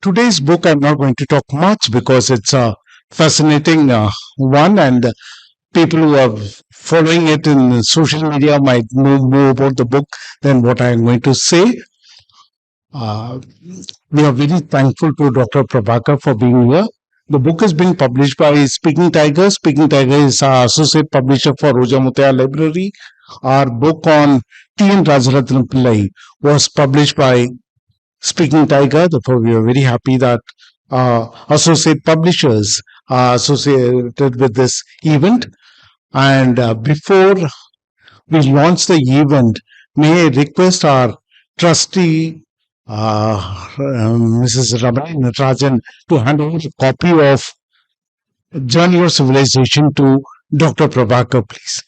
Today's book, I'm not going to talk much because it's a fascinating one, and people who are following it in social media might know more about the book than what I'm going to say. Uh, we are very thankful to Dr. Prabhakar for being here. The book is being published by Speaking Tiger. Speaking Tiger is our associate publisher for Roja Mutaya Library. Our book on T.N. Rajaratnam Pillai was published by Speaking Tiger. Therefore, we are very happy that associate publishers are associated with this event. And before we launch the event, may I request our trustee, Mrs. Ramani Natarajan, to hand over a copy of Journey of Civilization to Dr. Prabhakar, please.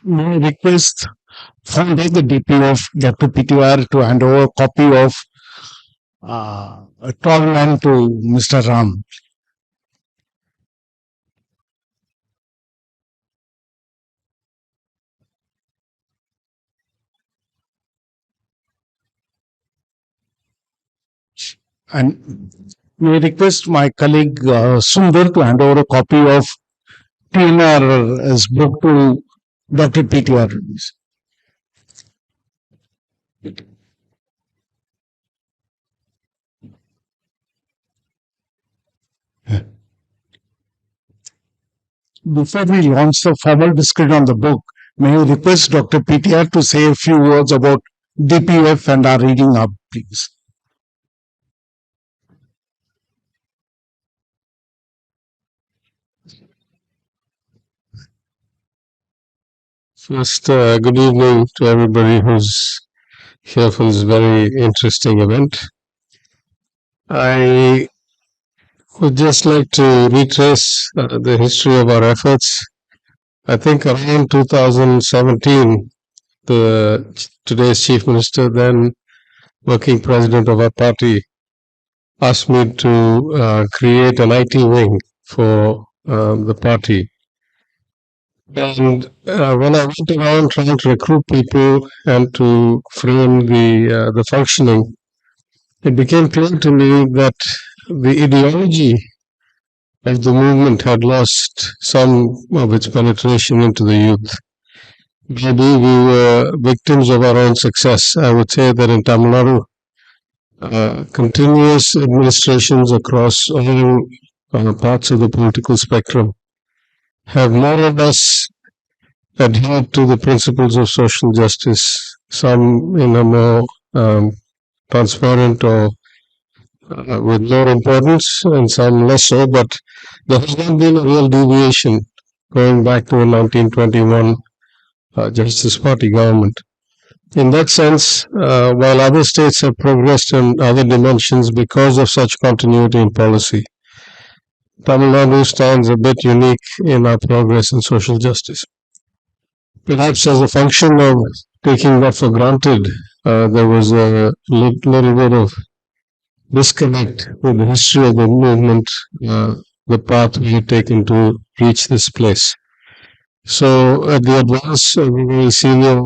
May I request founder the DPF, Dr. PTR, to hand over a copy of a tall man to Mr. Ram. And may I request my colleague Sundar to hand over a copy of TNR's book to Dr. PTR. Please. Before we launch the formal discussion on the book, may I request Dr. PTR to say a few words about DPF and our reading up, please. First, good evening to everybody who's here for this very interesting event. I would just like to retrace the history of our efforts. I think around 2017, today's Chief Minister, then working president of our party, asked me to create an IT wing for the party. And when I went around trying to recruit people and to frame the functioning, it became clear to me that the ideology of the movement had lost some of its penetration into the youth. Maybe we were victims of our own success. I would say that in Tamil Nadu, continuous administrations across all parts of the political spectrum have more or less adhered to the principles of social justice, some in a more transparent or with more importance, and some less so, but there has not been a real deviation going back to the 1921 Justice Party government. In that sense, while other states have progressed in other dimensions because of such continuity in policy, Tamil Nadu stands a bit unique in our progress in social justice. Perhaps as a function of taking that for granted, there was a little bit of disconnect with the history of the movement, the path we had taken to reach this place. So, at the advice of a very senior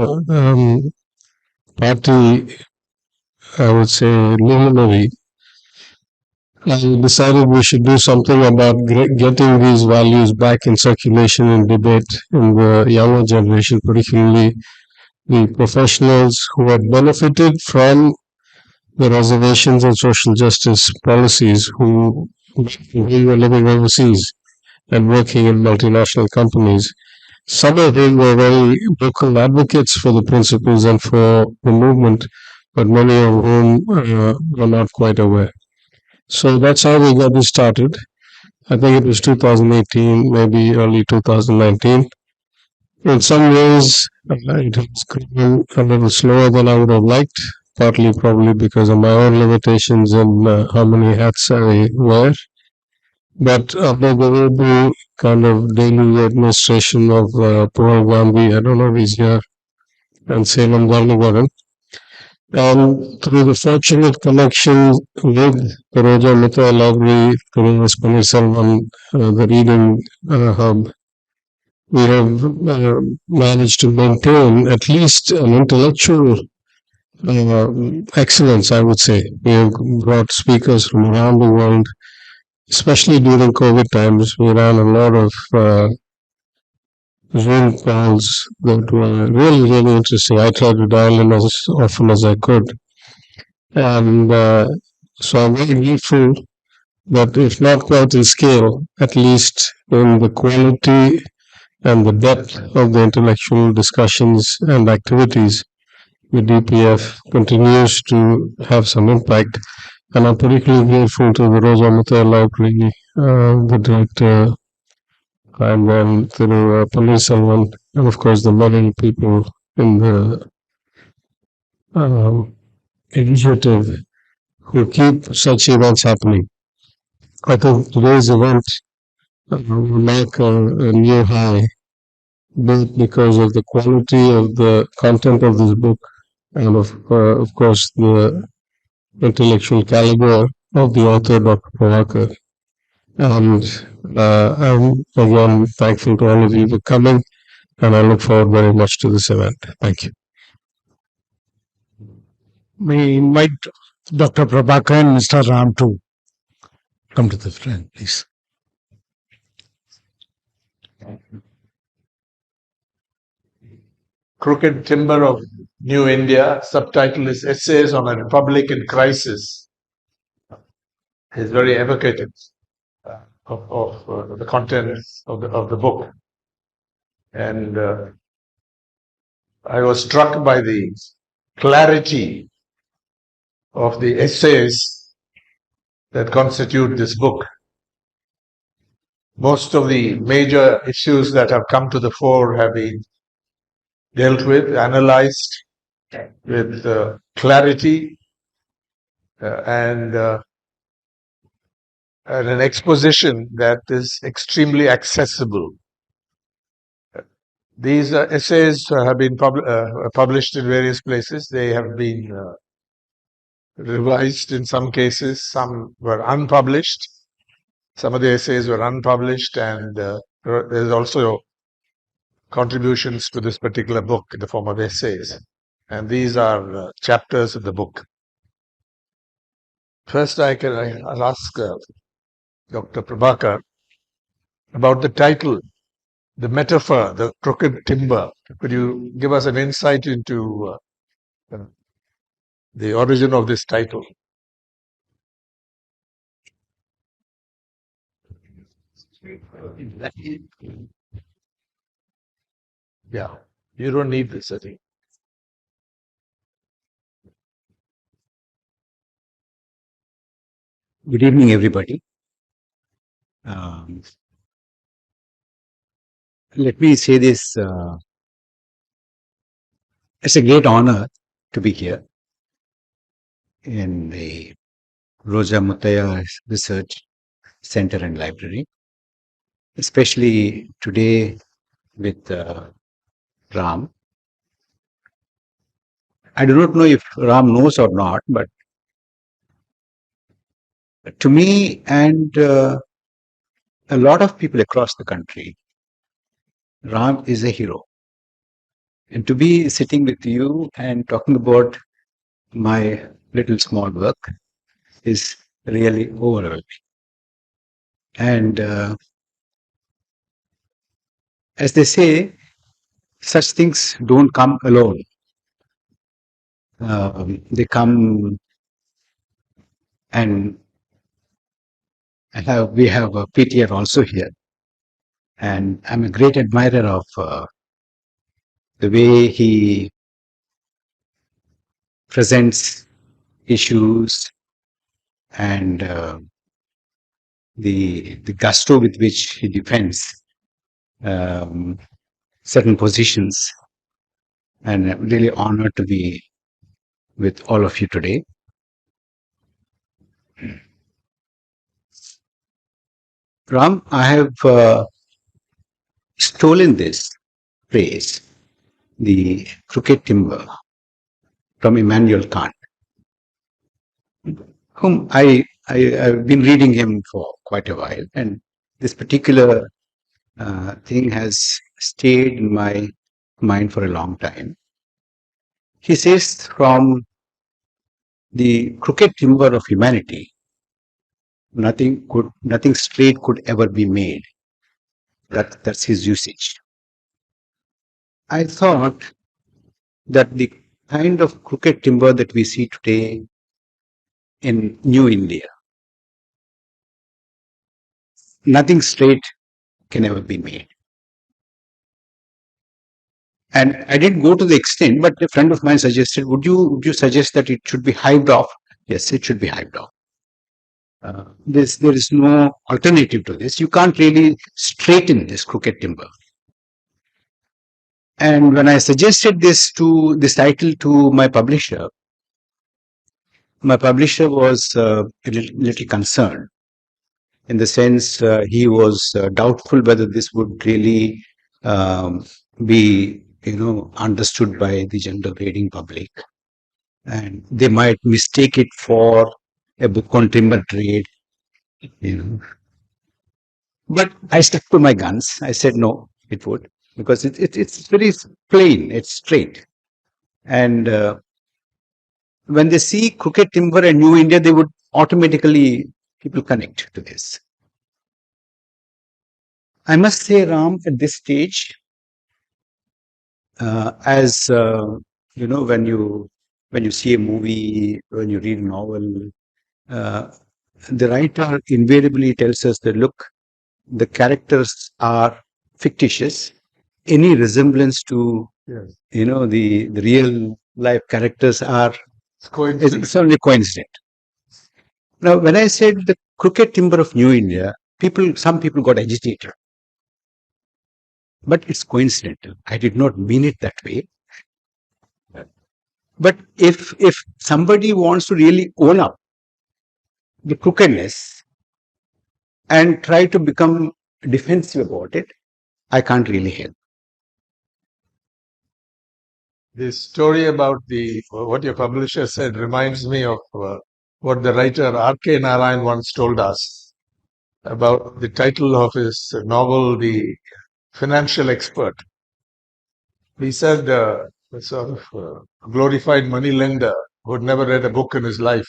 party, I would say luminary, I decided we should do something about getting these values back in circulation and debate in the younger generation, particularly the professionals who had benefited from the reservations and social justice policies who were living overseas and working in multinational companies. Some of whom were very vocal advocates for the principles and for the movement, but many of whom were not quite aware. So that's how we got this started. I think it was 2018, maybe early 2019. In some ways, it has grown a little slower than I would have liked, partly probably because of my own limitations and how many hats I wear. But under the able kind of daily administration of Paul Gandhi, I don't know if he's here, and Salem Garnavaran, And through the fortunate connection with the Roja Mutha Library, through Paneerselvan, the reading hub, we have managed to maintain at least an intellectual excellence, I would say. We have brought speakers from around the world, especially during COVID times. We ran a lot of Zoom calls that were really, really interesting. I tried to dial in as often as I could. And so I'm very grateful that, if not quite in scale, at least in the quality and the depth of the intellectual discussions and activities, the DPF continues to have some impact. And I'm particularly grateful to the Rosa Mutha Library, the director, and then through Paneerselvan, and of course the many people in the um, initiative who keep such events happening. I think today's event will mark a new high, both because of the quality of the content of this book and of course the intellectual caliber of the author, Dr. Pravakar. And I'm again thankful to all of you for coming, and I look forward very much to this event. Thank you. We invite Dr. Prabhakar and Mr. Ram to come to the front, please. Crooked Timber of New India. Subtitle is Essays on a Republic in Crisis. Is very evocative of the contents of the book. And I was struck by the clarity of the essays that constitute this book. Most of the major issues that have come to the fore have been dealt with, analyzed with clarity and an exposition that is extremely accessible. These essays have been published in various places. They have been revised in some cases. Some were unpublished. Some of the essays were unpublished, and there's also contributions to this particular book in the form of essays. And these are chapters of the book. First, I'll ask Dr. Prabhakar about the title, the metaphor, the crooked timber. Could you give us an insight into the origin of this title? Yeah, you don't need this, I think. Good evening, everybody. Let me say this. It's a great honor to be here in the Roja Mutaya Research Center and Library, especially today with Ram. I do not know if Ram knows or not, but to me and a lot of people across the country, Ram is a hero. And to be sitting with you and talking about my little small work is really overwhelming. And as they say, such things don't come alone. They come, and we have a PTR also here. And I'm a great admirer of the way he presents issues and the gusto with which he defends certain positions. And I'm really honored to be with all of you today. Ram, I have stolen this phrase, the crooked timber, from Immanuel Kant, whom I've been reading him for quite a while, and this particular thing has stayed in my mind for a long time. He says, from the crooked timber of humanity, nothing straight could ever be made. That's his usage. I thought that the kind of crooked timber that we see today in New India, nothing straight can ever be made. And I didn't go to the extent, but a friend of mine suggested, would you suggest that it should be hived off? Yes, it should be hived off. There is no alternative to this. You can't really straighten this crooked timber. And when I suggested this title to my publisher was a little concerned, in the sense he was doubtful whether this would really be understood by the general reading public, and they might mistake it for a book on timber trade. But I stuck to my guns. I said no, it would, because it's very plain, it's straight. And when they see crooked timber and New India, they would automatically, people connect to this. I must say, Ram, at this stage, as when you see a movie, when you read a novel, the writer invariably tells us that, look, the characters are fictitious. Any resemblance to the real life characters it's only coincident. Now, when I said the crooked timber of New India, some people got agitated. But it's coincidental. I did not mean it that way. But if somebody wants to really own up the crookedness and try to become defensive about it, I can't really help. The story about what your publisher said reminds me of what the writer R.K. Narayan once told us about the title of his novel, The Financial Expert. He said a sort of glorified moneylender who had never read a book in his life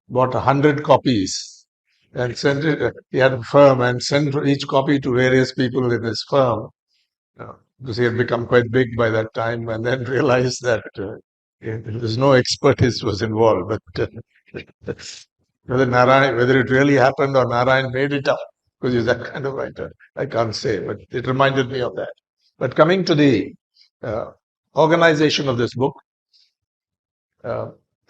bought 100 copies and sent it. He had a firm and sent each copy to various people in his firm, because he had become quite big by that time, and then realized that there was no expertise was involved. But whether it really happened or Narayan made it up, because he's that kind of writer, I can't say. But it reminded me of that. But coming to the organization of this book,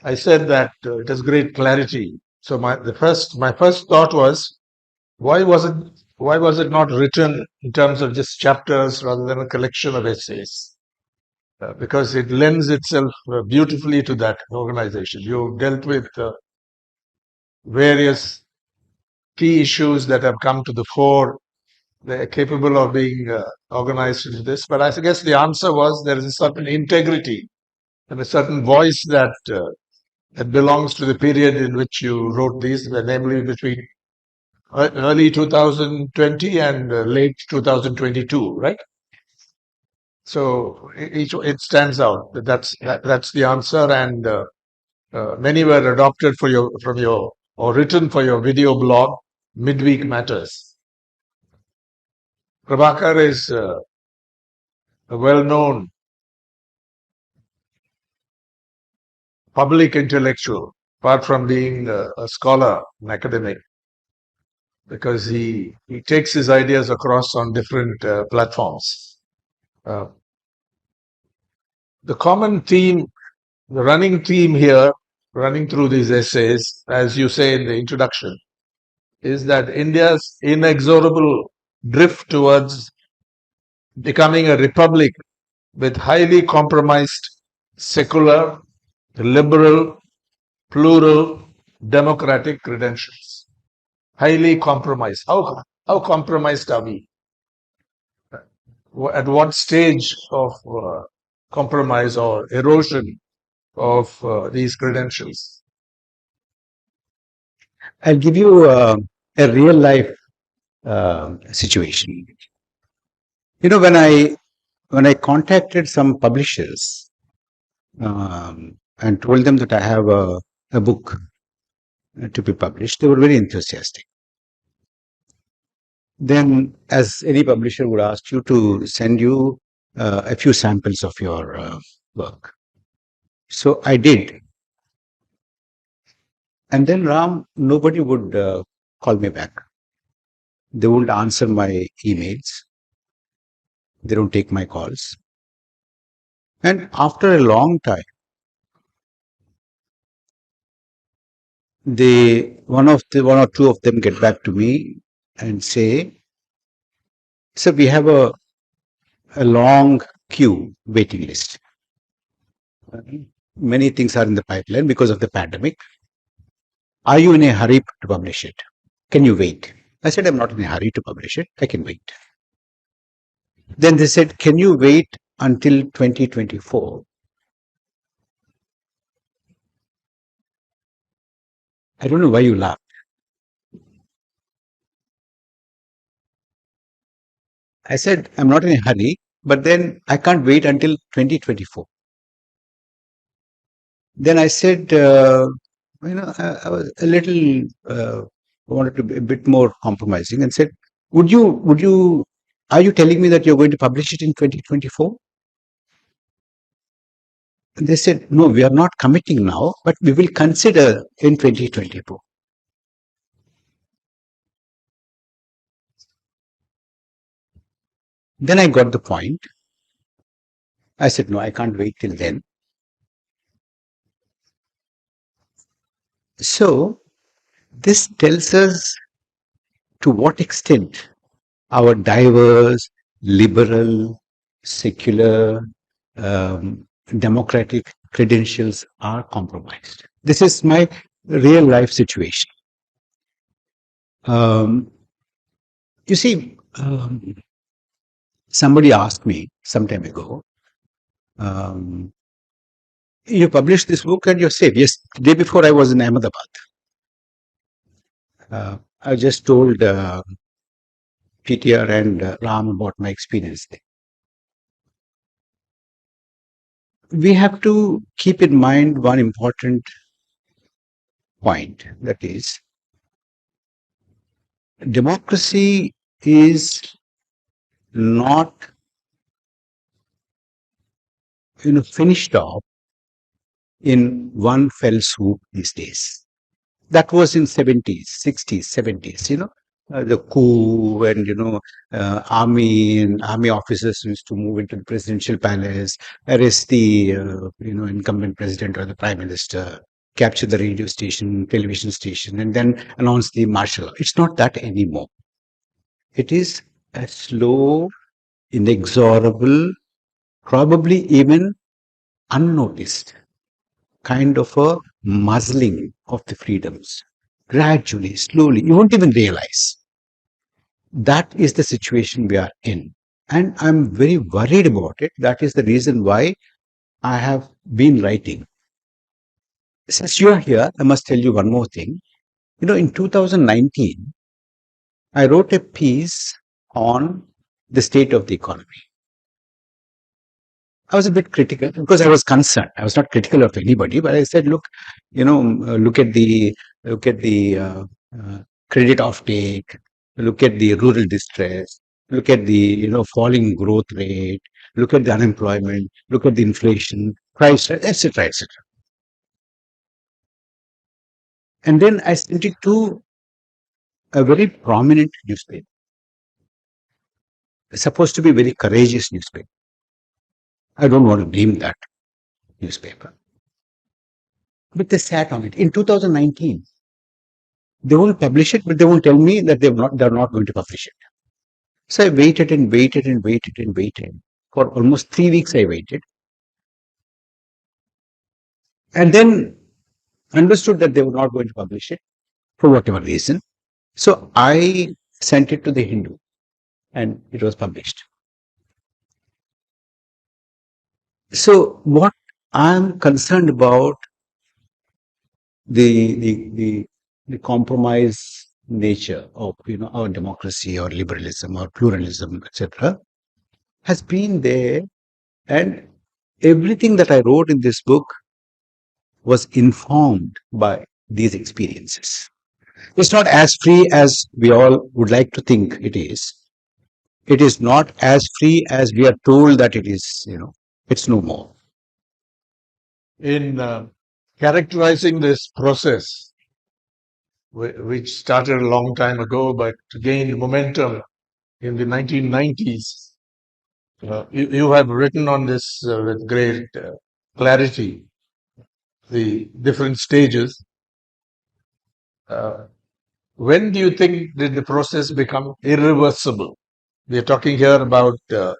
I said that it has great clarity. So my first thought was, why was it not written in terms of just chapters rather than a collection of essays? Because it lends itself beautifully to that organization. You dealt with various key issues that have come to the fore. They're capable of being organized into this. But I guess the answer was there is a certain integrity and a certain voice that belongs to the period in which you wrote these, namely between early 2020 and late 2022, right? So it stands out. That's the answer, and many were adopted or written for your video blog, Midweek Matters. Prabhakar is a well-known public intellectual, apart from being a scholar, an academic, because he takes his ideas across on different platforms. The common theme, the running theme here, running through these essays, as you say in the introduction, is that India's inexorable drift towards becoming a republic with highly compromised secular, liberal, plural, democratic credentials. Highly compromised. How compromised are we? At what stage of compromise or erosion of these credentials? I'll give you a real life situation. When I contacted some publishers and told them that I have a book to be published, they were very enthusiastic. Then, as any publisher would ask you to send you a few samples of your work. So I did. And then, Ram, nobody would call me back. They won't answer my emails. They don't take my calls. And after a long time, one or two of them get back to me and say, "Sir, we have a long queue waiting list. Many things are in the pipeline because of the pandemic. Are you in a hurry to publish it? Can you wait?" I said, "I'm not in a hurry to publish it. I can wait." Then they said, "Can you wait until 2024? I don't know why you laugh. I said, "I'm not in a hurry, but then I can't wait until 2024. Then I said, I was a little, wanted to be a bit more compromising and said, are you telling me that you're going to publish it in 2024? And they said, "No, we are not committing now, but we will consider in 2024. Then I got the point. I said, "No, I can't wait till then." So this tells us to what extent our diverse, liberal, secular, democratic credentials are compromised. This is my real life situation. You see, somebody asked me some time ago, "You published this book and you're safe." Yes, the day before I was in Ahmedabad. I just told PTR and Ram about my experience there. We have to keep in mind one important point, that is, democracy is not finished off in one fell swoop these days. That was in 70s, 60s, 70s, the coup and, army and army officers used to move into the presidential palace, arrest the, incumbent president or the prime minister, capture the radio station, television station, and then announce the martial law. It's not that anymore. It is a slow, inexorable, probably even unnoticed kind of a muzzling of the freedoms. Gradually, slowly, you won't even realize. That is the situation we are in. And I'm very worried about it. That is the reason why I have been writing. Since you are here, I must tell you one more thing. In 2019, I wrote a piece on the state of the economy. I was a bit critical because I was concerned. I was not critical of anybody, but I said, look, look at the credit offtake, look at the rural distress, look at the falling growth rate, look at the unemployment, look at the inflation, price, etc., etc. And then I sent it to a very prominent newspaper, supposed to be a very courageous newspaper. I don't want to name that newspaper. But they sat on it. In 2019, they won't publish it, but they won't tell me that they're not going to publish it. So I waited and waited and waited and waited. For almost 3 weeks I waited. And then understood that they were not going to publish it for whatever reason. So I sent it to the Hindu and it was published. So what I'm concerned about the compromise nature of our democracy or liberalism or pluralism, etc., has been there, and everything that I wrote in this book was informed by these experiences. It's not as free as we all would like to think it is. It is not as free as we are told that it is. It's no more. In characterizing this process, which started a long time ago but gained momentum in the 1990s, you have written on this with great clarity, the different stages. When do you think did the process become irreversible? We are talking here about the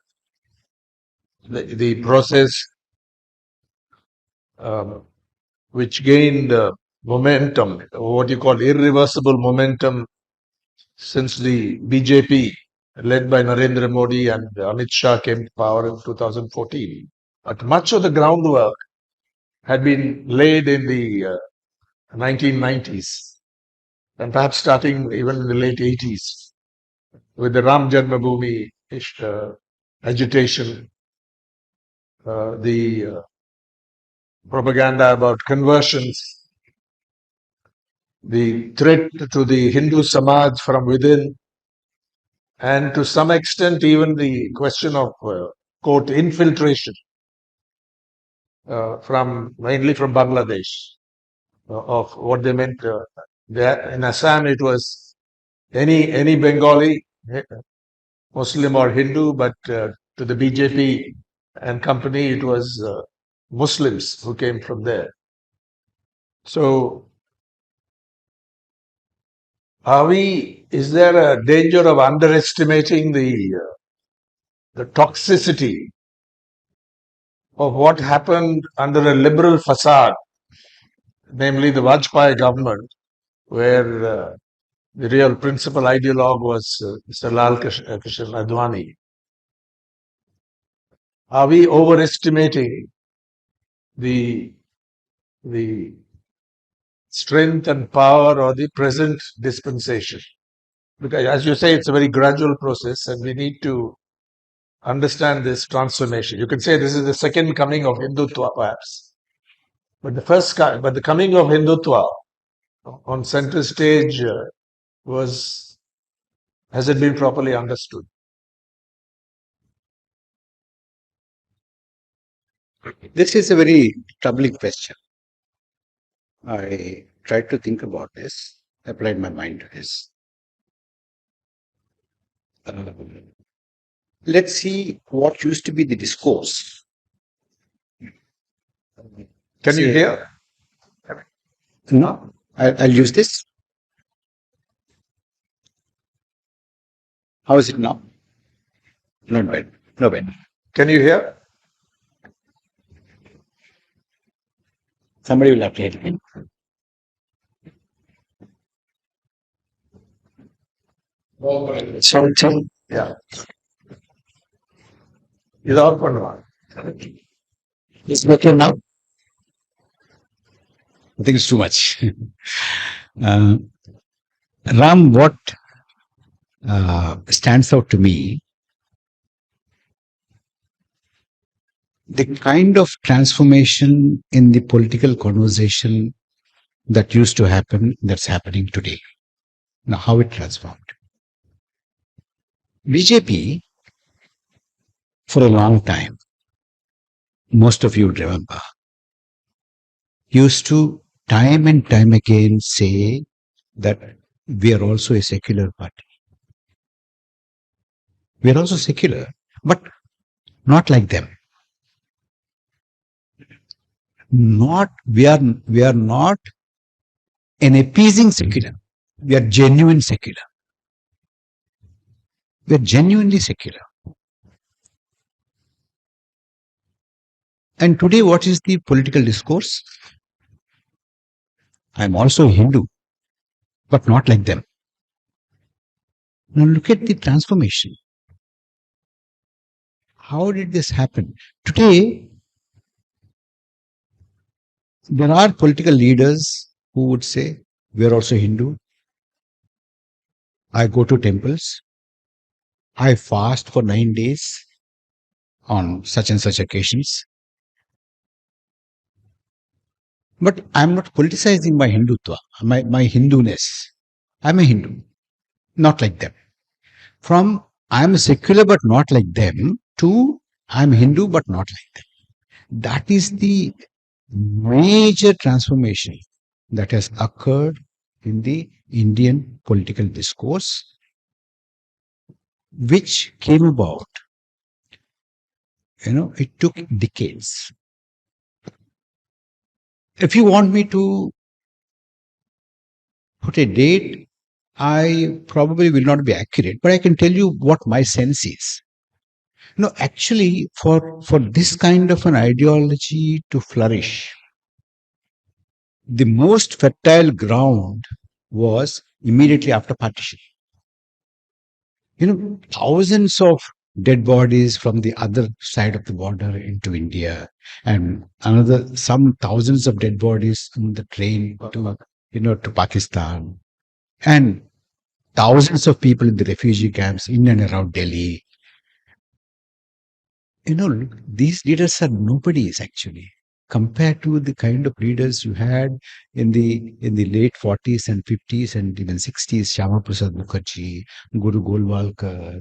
process which gained momentum, what you call irreversible momentum, since the BJP, led by Narendra Modi and Amit Shah, came to power in 2014. But much of the groundwork had been laid in the 1990s, and perhaps starting even in the late 80s, with the Ram Janmabhoomi agitation, the propaganda about conversions, the threat to the Hindu Samaj from within, and to some extent even the question of quote infiltration mainly from Bangladesh, of what they meant. In Assam, it was any Bengali, Muslim or Hindu, but to the BJP and company, it was Muslims who came from there. So, is there a danger of underestimating the toxicity of what happened under a liberal facade, namely the Vajpayee government, where the real principal ideologue was Mr. Lal Krishna Advani? Are we overestimating the strength and power of the present dispensation? Because, as you say, it's a very gradual process, and we need to understand this transformation. You can say this is the second coming of Hindutva, perhaps, but the coming of Hindutva on center stage hasn't been properly understood. This is a very troubling question. I tried to think about this, applied my mind to this. Let's see what used to be the discourse. Can you hear? No, I'll use this. How is it now? Not bad. No bad. Can you hear? Somebody will have to help me. Yeah. இது of பண்ணுவாங்க. It's better now. I think it's too much. Ram, what stands out to me, the kind of transformation in the political conversation that used to happen, that's happening today. Now, how it transformed. BJP, for a long time, most of you remember, used to time and time again say that we are also a secular party. We are also secular, but not like them. We are not an appeasing secular. We are genuine secular. We are genuinely secular. And today, what is the political discourse? I'm also Hindu, but not like them. Now look at the transformation. How did this happen? Today, There are political leaders who would say, we are also Hindu. I go to temples. I fast for 9 days on such and such occasions. But I'm not politicizing my Hindutva, my Hinduness. I'm a Hindu, not like them. From I'm secular but not like them to I'm Hindu but not like them. That is the major transformation that has occurred in the Indian political discourse, which came about, it took decades. If you want me to put a date, I probably will not be accurate, but I can tell you what my sense is. No, actually, for this kind of an ideology to flourish, the most fertile ground was immediately after partition. Thousands of dead bodies from the other side of the border into India, and some thousands of dead bodies on the train to Pakistan, and thousands of people in the refugee camps in and around Delhi. These leaders are nobodies actually compared to the kind of leaders you had in the late 40s and 50s and even 60s. Shyama Prasad Mukherjee, Guru Golwalkar,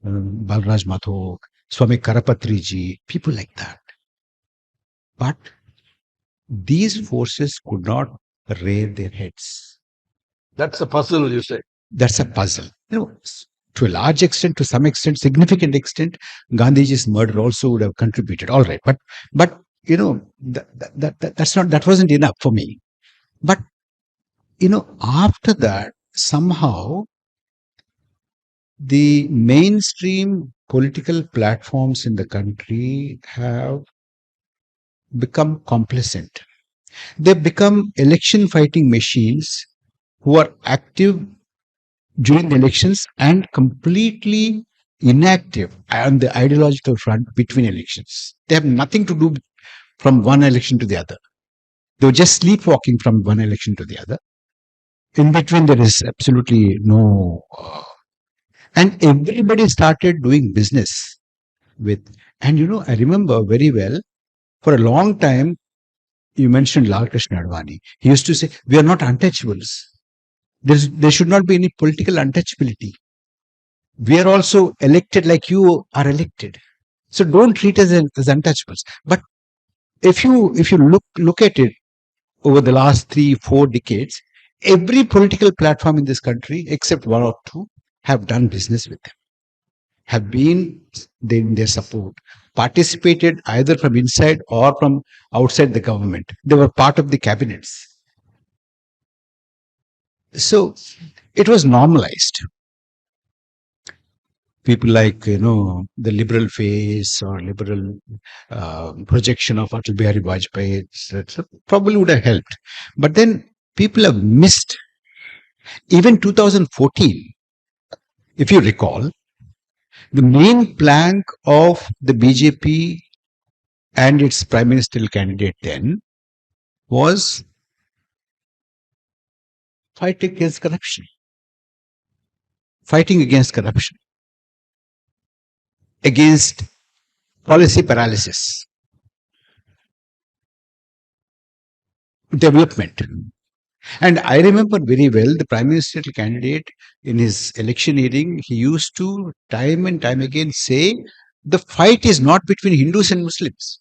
Balraj Mathok, Swami Karapatri ji, people like that. But these forces could not rear their heads. That's a puzzle, you say. That's a puzzle. To a large extent, to some extent, significant extent, Gandhiji's murder also would have contributed. All right, but that wasn't enough for me. But after that, somehow the mainstream political platforms in the country have become complacent. They've become election fighting machines who are active during the elections and completely inactive on the ideological front between elections. They have nothing to do from one election to the other. They were just sleepwalking from one election to the other. In between, there is absolutely no. And everybody started doing business with. And I remember very well, for a long time, you mentioned Lal Krishna Advani. He used to say, we are not untouchables. There should not be any political untouchability. We are also elected like you are elected. So don't treat us as untouchables. But if you look at it over the last 3-4 decades, every political platform in this country, except one or two, have done business with them, have been in their support, participated either from inside or from outside the government. They were part of the cabinets. So it was normalized. People like, the liberal face or liberal projection of Atal Bihari Vajpayee, etc., probably would have helped. But then people have missed. Even 2014, if you recall, the main plank of the BJP and its prime ministerial candidate then was fighting against corruption. Fighting against corruption. Against policy paralysis. Development. And I remember very well the prime ministerial candidate in his electioneering, he used to time and time again say the fight is not between Hindus and Muslims.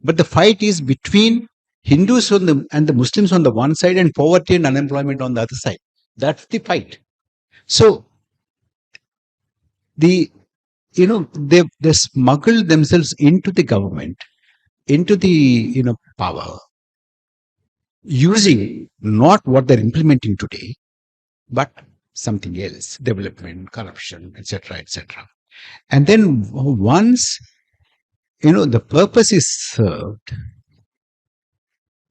But the fight is between Hindus and the Muslims on the one side and poverty and unemployment on the other side. That's the fight. So they smuggled themselves into the government, into the power, using not what they're implementing today, but something else, development, corruption, etc., etc. And then once the purpose is served,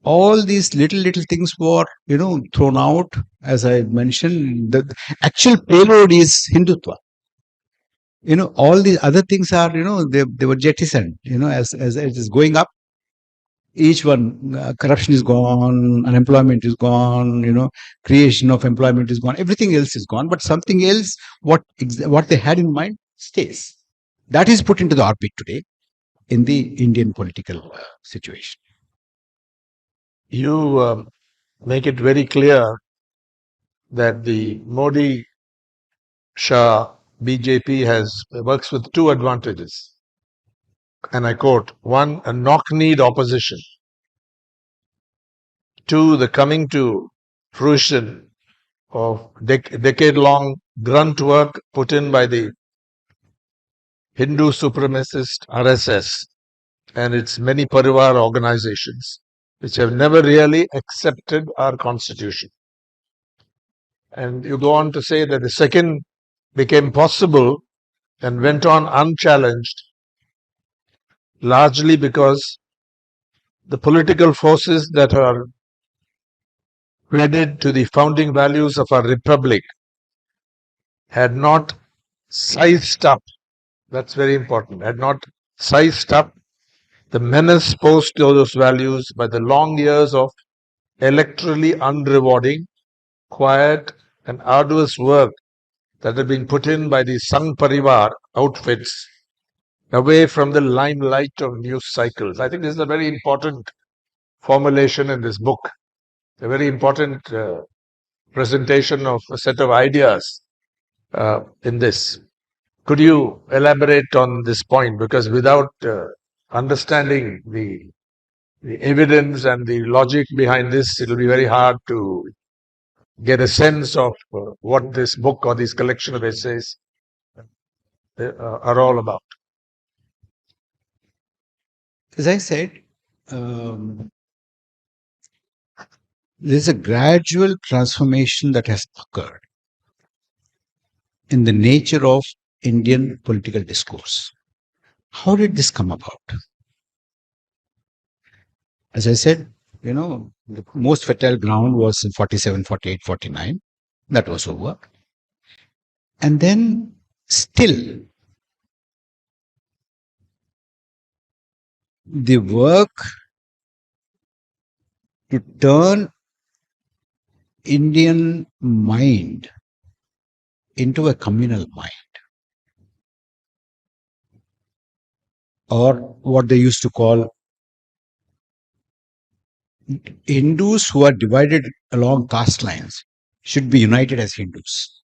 all these little things were thrown out. As I mentioned, the actual payload is Hindutva. All these other things are they were jettisoned as it is going up. each one, corruption is gone, unemployment is gone, creation of employment is gone, everything else is gone, but something else, what they had in mind stays. That is put into the orbit today in the Indian political situation. You make it very clear that the Modi Shah BJP works with two advantages. And I quote, one, a knock-kneed opposition. Two, the coming to fruition of decade-long grunt work put in by the Hindu supremacist RSS and its many Parivar organizations, which have never really accepted our constitution. And you go on to say that the second became possible and went on unchallenged, largely because the political forces that are wedded to the founding values of our republic had not sized up, that's very important, had not sized up the menace posed to those values by the long years of electorally unrewarding, quiet, and arduous work that had been put in by the Sangh Parivar outfits away from the limelight of news cycles. I think this is a very important formulation in this book, a very important presentation of a set of ideas in this. Could you elaborate on this point? Because without understanding the evidence and the logic behind this, it will be very hard to get a sense of what this book or this collection of essays are all about. As I said, there's a gradual transformation that has occurred in the nature of Indian political discourse. How did this come about? As I said, the most fertile ground was in 47, 48, 49. That was over. And then still, the work to turn Indian mind into a communal mind, or what they used to call Hindus who are divided along caste lines should be united as Hindus.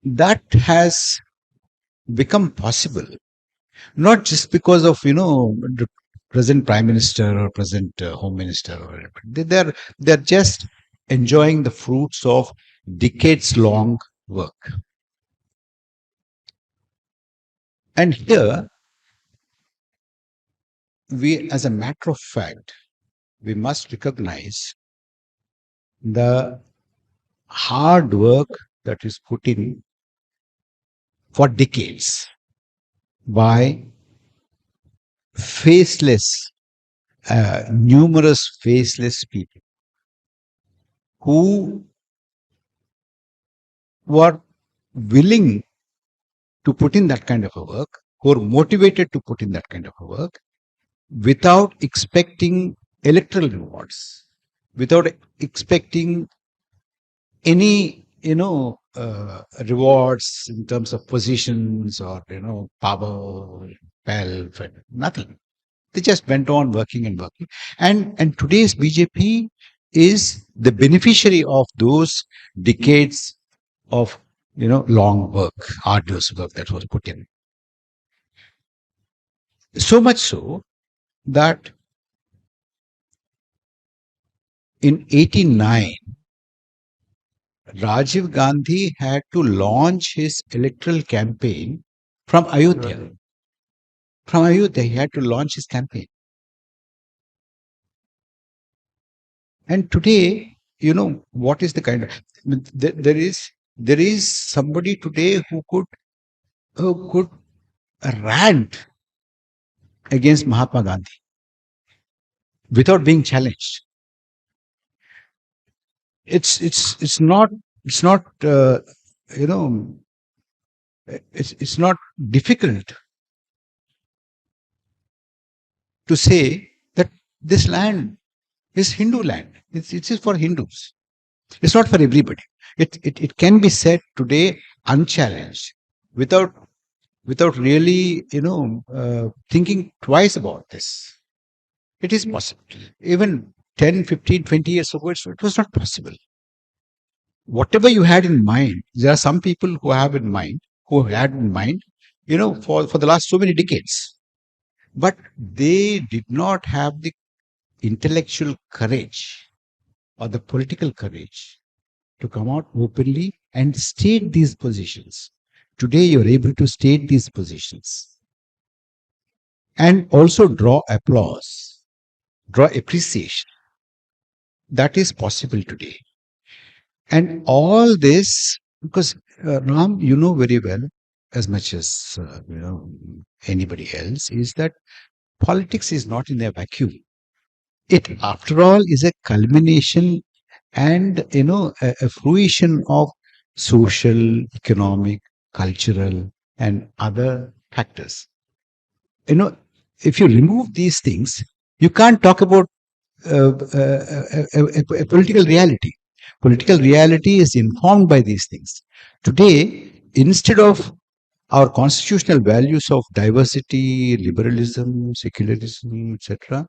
That has become possible, not just because of, the present Prime Minister or present Home Minister or whatever. They're just enjoying the fruits of decades-long work. And here, we, as a matter of fact, we must recognize the hard work that is put in for decades by numerous faceless people who were willing to put in that kind of a work, who are motivated to put in that kind of a work, without expecting electoral rewards, without expecting any, rewards in terms of positions or, power, wealth, nothing. They just went on working and working. And today's BJP is the beneficiary of those decades of, long work, arduous work that was put in. So much so that in 89, Rajiv Gandhi had to launch his electoral campaign from Ayodhya. Right. From Ayodhya, he had to launch his campaign. And today, what is the kind of... There is somebody today who could rant against Mahatma Gandhi without being challenged. It's not it's not difficult to say that this land is Hindu land. It is for Hindus. It's not for everybody. It can be said today unchallenged, without really thinking twice about this. It is possible. Even 10, 15, 20 years ago, it was not possible. Whatever you had in mind, there are some people who had in mind, for the last so many decades. But they did not have the intellectual courage or the political courage to come out openly and state these positions. Today, you're able to state these positions and also draw applause, draw appreciation. That is possible today. And all this, because Ram, you know very well, as much as anybody else, is that politics is not in a vacuum. It, after all, is a culmination and a fruition of social, economic, cultural, and other factors. If you remove these things, you can't talk about a political reality. Political reality is informed by these things. Today, instead of our constitutional values of diversity, liberalism, secularism, etc.,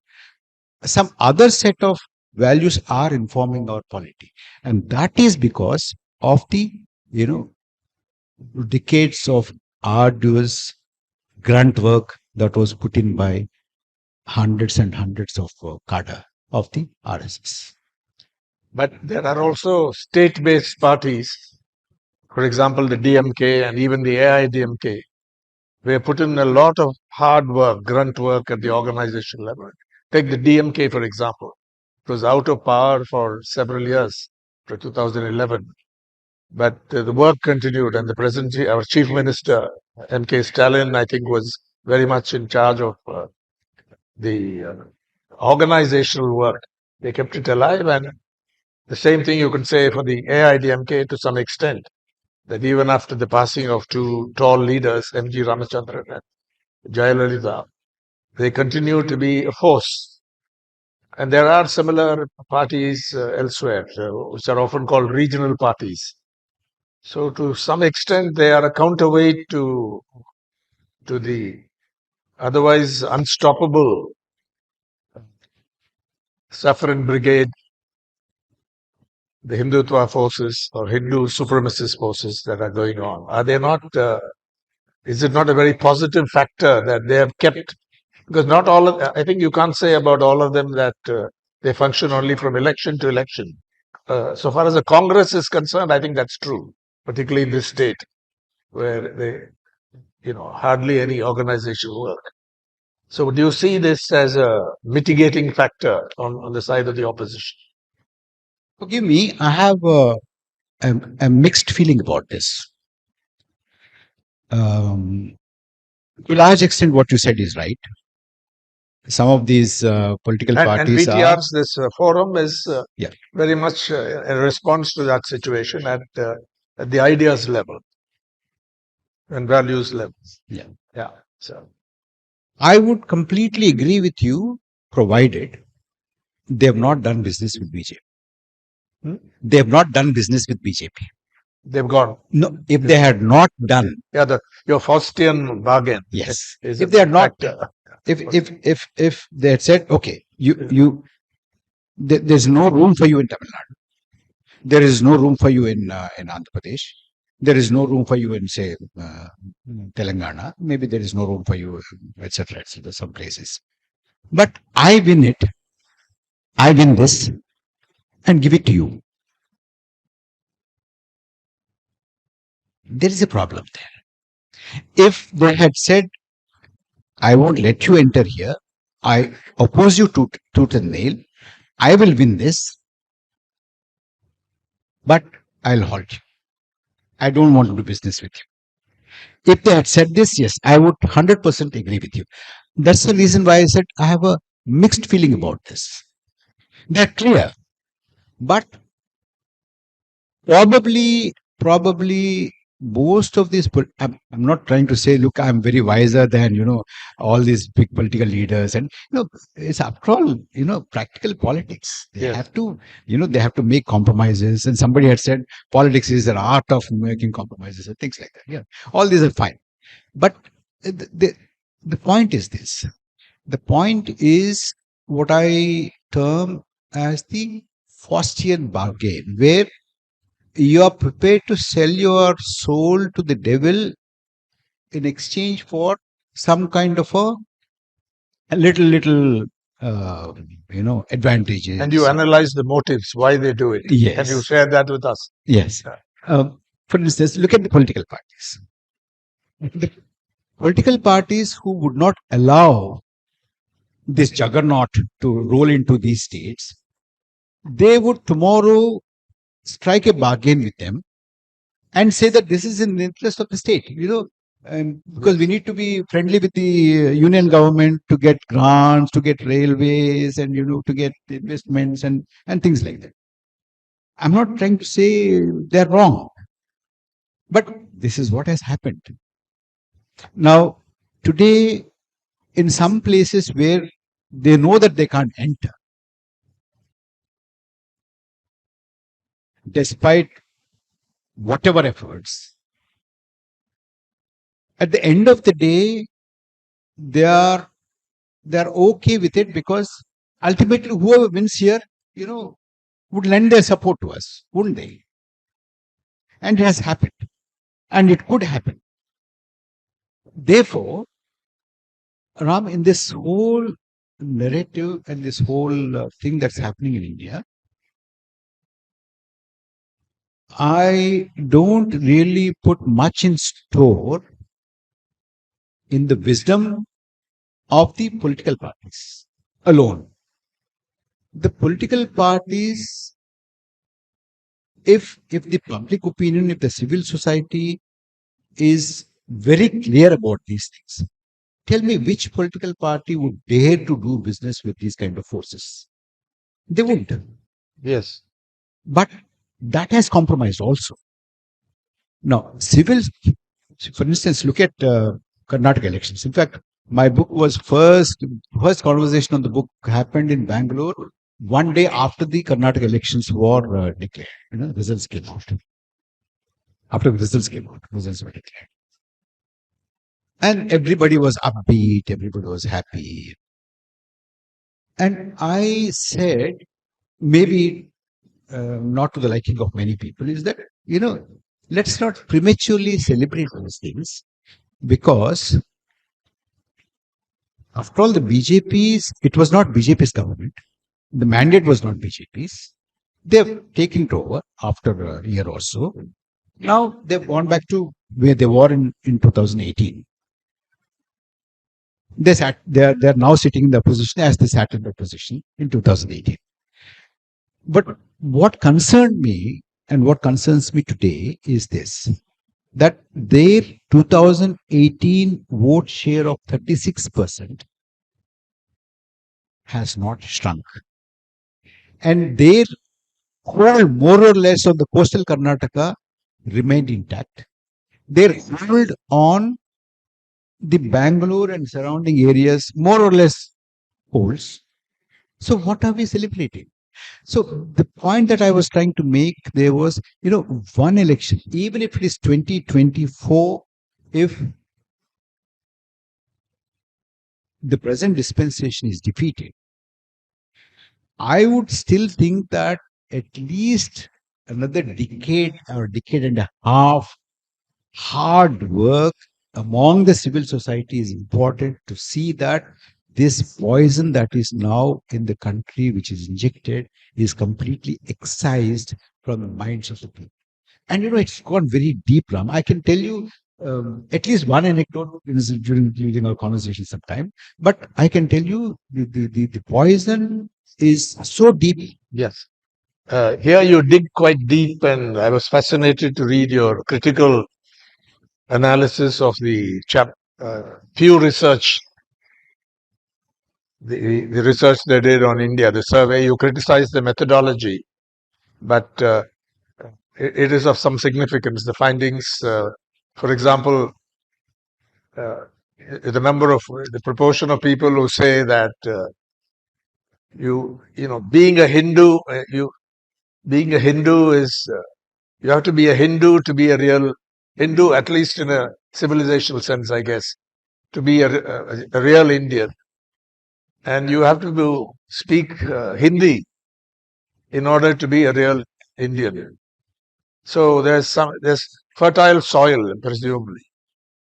some other set of values are informing our polity, and that is because of the decades of arduous grunt work that was put in by hundreds and hundreds of cadre of the RSS. But there are also state-based parties, for example, the DMK and even the AIDMK. We have put in a lot of hard work, grunt work at the organization level. Take the DMK, for example. It was out of power for several years, for 2011. But the work continued, and the present, our chief minister, M.K. Stalin, I think, was very much in charge of the organizational work. They kept it alive, and the same thing you can say for the AIDMK to some extent, that even after the passing of two tall leaders, M.G. Ramachandran and Jayalalitha, they continue to be a force. And there are similar parties elsewhere, which are often called regional parties. So to some extent, they are a counterweight to the otherwise unstoppable Saffron Brigade, the Hindutva forces or Hindu supremacist forces that are going on. Are they not? Is it not a very positive factor that they have kept? Because not all of, I think you can't say about all of them that they function only from election to election. So far as the Congress is concerned, I think that's true, particularly in this state where they, hardly any organizational work. So do you see this as a mitigating factor on the side of the opposition? Forgive me, I have a mixed feeling about this. To a large extent, what you said is right. Some of these political parties and PTR's this forum is Yeah. very much a response to that situation at the ideas level and values level. Yeah. So I would completely agree with you, provided they have not done business with BJP. They have not done business with BJP. they've gone. No, if they had not done, Yeah, your Faustian bargain. yes, is if a they had not, factor. if they had said, okay, there's no room for you in Tamil Nadu, there is no room for you in Andhra Pradesh, there is no room for you in, say, Telangana, maybe there is no room for you, etc., some places. But I win it, I win this, and give it to you. There is a problem there. If they had said, I won't let you enter here, I oppose you tooth and nail, I will win this, but I'll halt you. I don't want to do business with you. If they had said this, yes, I would 100% agree with you. That's the reason why I said I have a mixed feeling about this. They're clear, but probably most of these, I'm not trying to say, look, I'm very wiser than, all these big political leaders. And, it's after all, practical politics. They Yes. have to, they have to make compromises. And somebody had said politics is an art of making compromises and things like that. Yeah. All these are fine. But the point is this. The point is what I term as the Faustian bargain, where you are prepared to sell your soul to the devil in exchange for some kind of a little advantages. And you analyze the motives, why they do it. Yes. Can you share that with us? Yes. For instance, look at the political parties. The political parties who would not allow this juggernaut to roll into these states, they would tomorrow strike a bargain with them and say that this is in the interest of the state, because we need to be friendly with the union government to get grants, to get railways, and to get investments and things like that. I'm not trying to say they're wrong, but this is what has happened. Now, today, in some places where they know that they can't enter, despite whatever efforts, at the end of the day, they're okay with it, because ultimately whoever wins here, would lend their support to us, wouldn't they? And it has happened, and it could happen. Therefore, Ram, in this whole narrative and this whole thing that's happening in India, I don't really put much in store in the wisdom of the political parties alone. The political parties, if the public opinion, if the civil society is very clear about these things, tell me which political party would dare to do business with these kind of forces? They wouldn't. Yes. But that has compromised also. Now, civil, for instance, look at Karnataka elections. In fact, my book was first conversation on the book happened in Bangalore one day after the Karnataka elections were declared. Results came out. After the results came out, results were declared. And everybody was upbeat, everybody was happy. And I said, maybe not to the liking of many people, is that, let's not prematurely celebrate those things, because after all, the BJP's, it was not BJP's government. The mandate was not BJP's. They've taken it over after a year or so. Now they've gone back to where they were in 2018. They're now sitting in the opposition as they sat in the opposition in 2018. But what concerned me and what concerns me today is this, that their 2018 vote share of 36% has not shrunk. And their hold more or less on the coastal Karnataka remained intact. Their hold on the Bangalore and surrounding areas more or less holds. So what are we celebrating? So the point that I was trying to make there was, one election, even if it is 2024, if the present dispensation is defeated, I would still think that at least another decade or decade and a half hard work among the civil society is important to see that this poison that is now in the country, which is injected, is completely excised from the minds of the people. And it's gone very deep, Ram. I can tell you at least one anecdote during our conversation sometime, but I can tell you the poison is so deep. Yes. Here you dig quite deep, and I was fascinated to read your critical analysis of the Pew Research, the research they did on India, the survey. You criticized the methodology, but it is of some significance. The findings, for example, the proportion of people who say that being a Hindu, being a Hindu is you have to be a Hindu to be a real Hindu, at least in a civilizational sense, I guess, to be a real Indian, and you have to speak Hindi in order to be a real Indian. So there's fertile soil, presumably.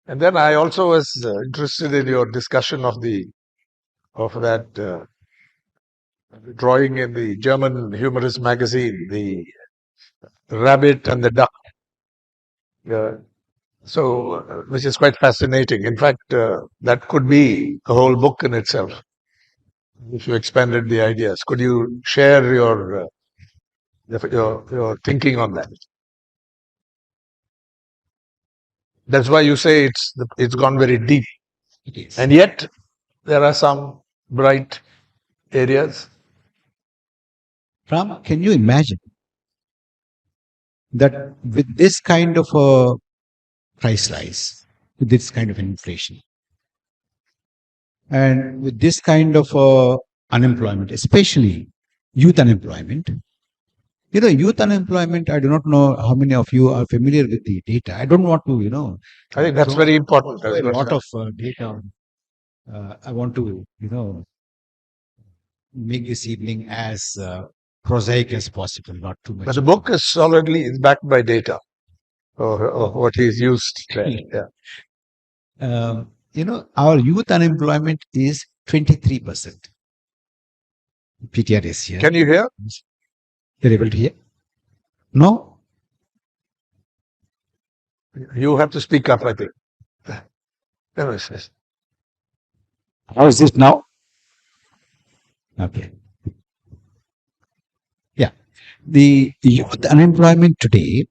And then I also was interested in your discussion of that drawing in the German humorous magazine, the rabbit and the duck. Which is quite fascinating. In fact, that could be a whole book in itself if you expanded the ideas. Could you share your thinking on that? That's why you say it's gone very deep. It is. And yet there are some bright areas. Ram, can you imagine that with this kind of a price rise, with this kind of inflation, and with this kind of unemployment, especially youth unemployment? Youth unemployment, I do not know how many of you are familiar with the data. I don't want to, I think that's very important. a lot of data. I want to, make this evening as prosaic as possible, not too much. But the book is solidly backed by data, or what he's used. Yeah. Our youth unemployment is 23%. PTR is here. Can you hear? You're able to hear? No? You have to speak up, I think. Yes. How is this now? Okay. Yeah. The youth unemployment today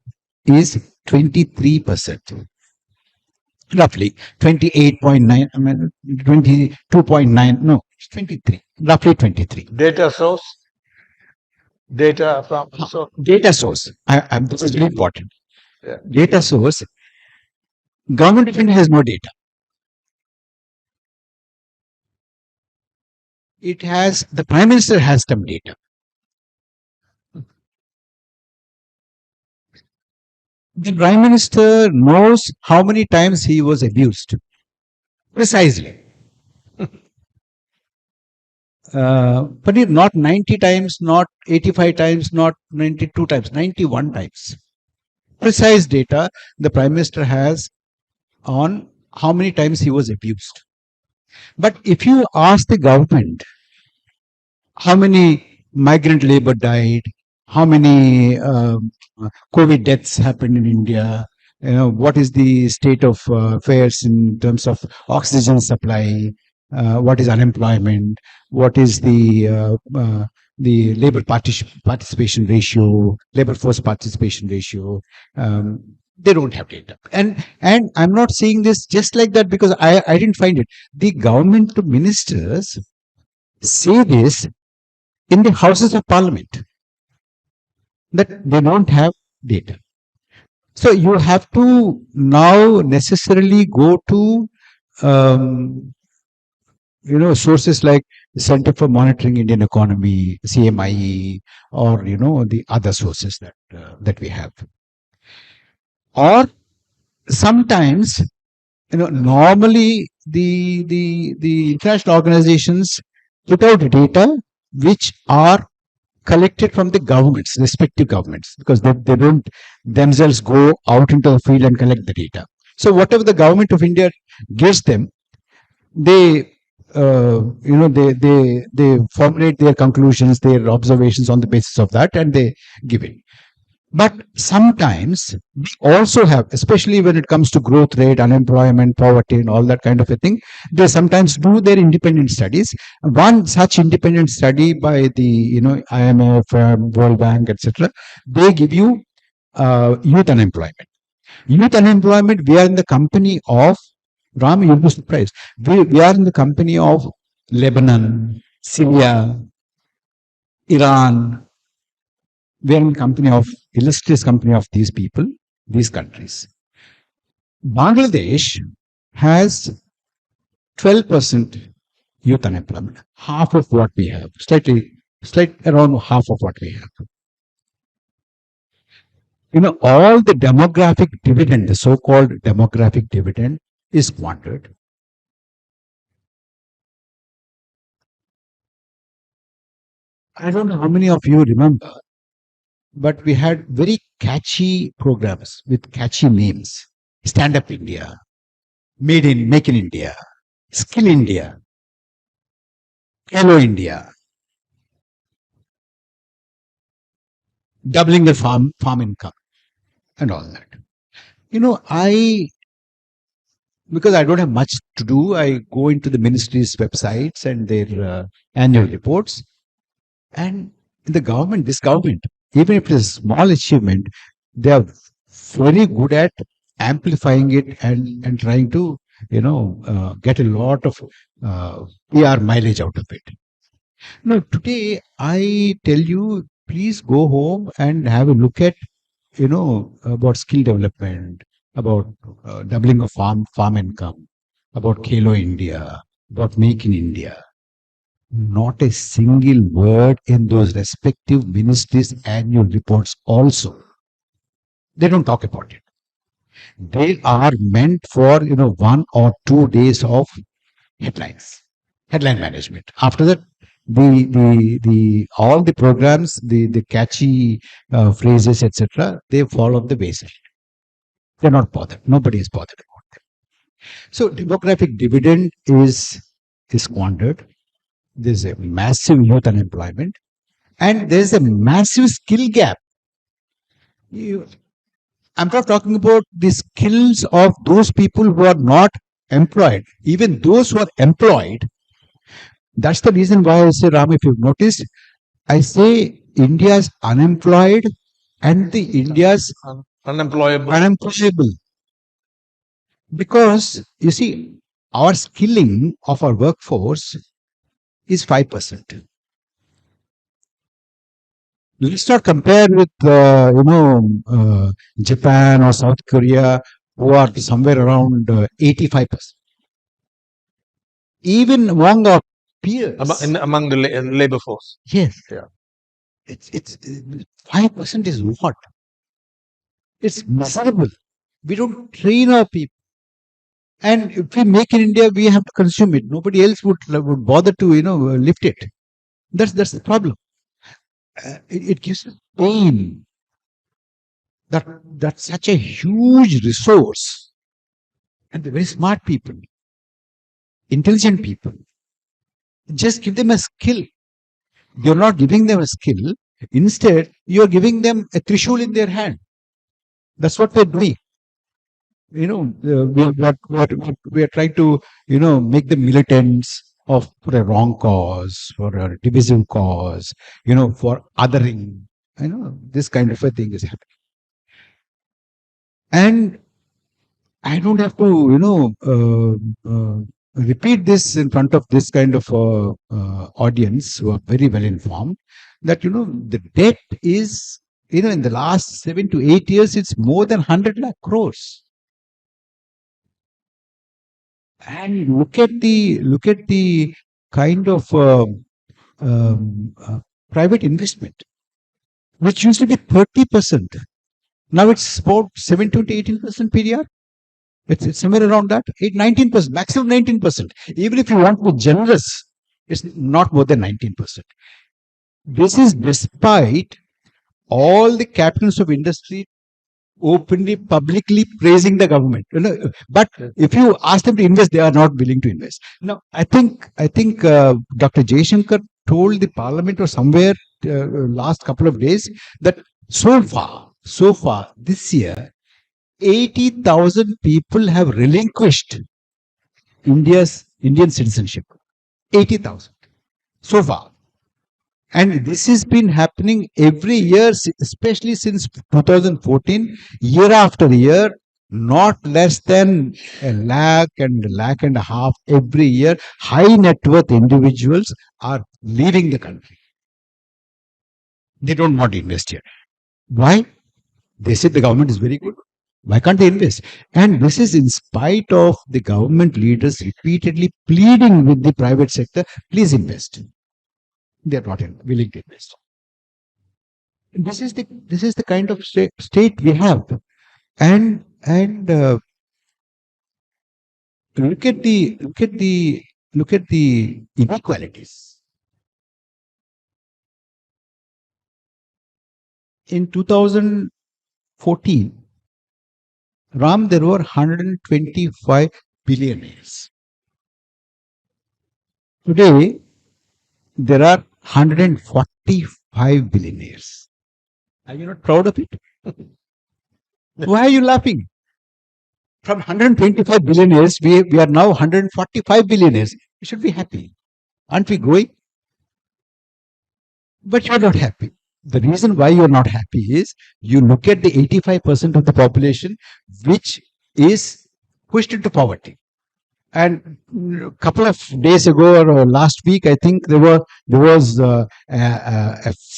is 23%. Roughly 28.9, 22.9, no, 23, roughly 23. Data source? Data from... Data source. This is very important. Yeah. Data source. Government of India has no data. The Prime Minister has some data. The Prime Minister knows how many times he was abused. Precisely. But not 90 times, not 85 times, not 92 times, 91 times. Precise data the Prime Minister has on how many times he was abused. But if you ask the government how many migrant labor died, how many COVID deaths happened in India, what is the state of affairs in terms of oxygen supply, what is unemployment, what is the labor participation ratio, labor force participation ratio, they don't have data. And I'm not saying this just like that because I didn't find it. The government ministers say this in the Houses of Parliament, that they don't have data. So you have to now necessarily go to sources like the Center for Monitoring Indian Economy, CMIE, or the other sources that we have. Or sometimes, normally the international organizations put out data which are collected from the governments, respective governments, because they don't themselves go out into the field and collect the data. So whatever the government of India gives them, they formulate their conclusions, their observations on the basis of that, and they give it. But sometimes we also have, especially when it comes to growth rate, unemployment, poverty, and all that kind of a thing, they sometimes do their independent studies. One such independent study by the IMF, World Bank, etc., they give you youth unemployment. Youth unemployment, we are in the company of Ram, you'll be surprised. We are in the company of Lebanon, Syria, Iran. We are in the company of illustrious company of these people, these countries. Bangladesh has 12% youth unemployment, half of what we have, slightly around half of what we have. All the demographic dividend, the so-called demographic dividend, is squandered. I don't know how many of you remember, but we had very catchy programs with catchy names. Stand Up India, Make in India, Skill India, Hello India, doubling the farm income, and all that. Because I don't have much to do, I go into the ministry's websites and their annual reports. And this government, even if it is a small achievement, they are very good at amplifying it and trying to, get a lot of PR mileage out of it. Now, today I tell you, please go home and have a look at, about skill development, about doubling of farm income, about Khelo India, about Make in India. Not a single word in those respective ministries' annual reports also. They don't talk about it. They are meant for, 1 or 2 days of headline management. After that, the all the programs, the catchy phrases, etc., they fall off the wayside. They're not bothered. Nobody is bothered about them. So demographic dividend is squandered. There's a massive youth unemployment, and there's a massive skill gap. I'm not talking about the skills of those people who are not employed. Even those who are employed, that's the reason why I say, Ram, if you've noticed, I say India's unemployed and the India's unemployable. Because, you see, our skilling of our workforce is 5%. Let's not compare with, Japan or South Korea, who are somewhere around 85%. Even among our peers. Among the labor force. Yes. Yeah. It's 5% is what? It's miserable. We don't train our people. And if we make in India, we have to consume it. Nobody else would bother to, lift it. That's the problem. It gives us pain. That's such a huge resource. And the very smart people, intelligent people, just give them a skill. You're not giving them a skill. Instead, you're giving them a trishul in their hand. That's what we're doing. We are trying to, make them militants for a wrong cause, for a divisive cause, for othering. This kind of a thing is happening. And I don't have to, repeat this in front of this kind of audience who are very well informed, that, the debt is, in the last 7 to 8 years, it's more than 100 lakh crores. And look at the kind of private investment, which used to be 30%. Now it's about 17 to 18% PDR. It's somewhere around that, 19%, maximum 19%. Even if you want to be generous, it's not more than 19%. This is despite all the captains of industry openly, publicly praising the government. But if you ask them to invest, they are not willing to invest. Now, I think Dr. Jaishankar told the parliament or somewhere last couple of days that so far this year, 80,000 people have relinquished Indian citizenship. 80,000 so far. And this has been happening every year, especially since 2014, year after year, not less than a lakh and a half every year. High net worth individuals are leaving the country. They don't want to invest here. Why? They say the government is very good. Why can't they invest? And this is in spite of the government leaders repeatedly pleading with the private sector, please invest. They are not willing to invest. This is the kind of state we have, and look at the inequalities. In 2014, Ram, there were 125 billionaires. Today, there are 145 billionaires. Are you not proud of it? Why are you laughing? From 125 billionaires, we are now 145 billionaires. We should be happy. Aren't we growing? But you're not happy. The reason why you're not happy is you look at the 85% of the population which is pushed into poverty. And a couple of days ago or last week, I think there was a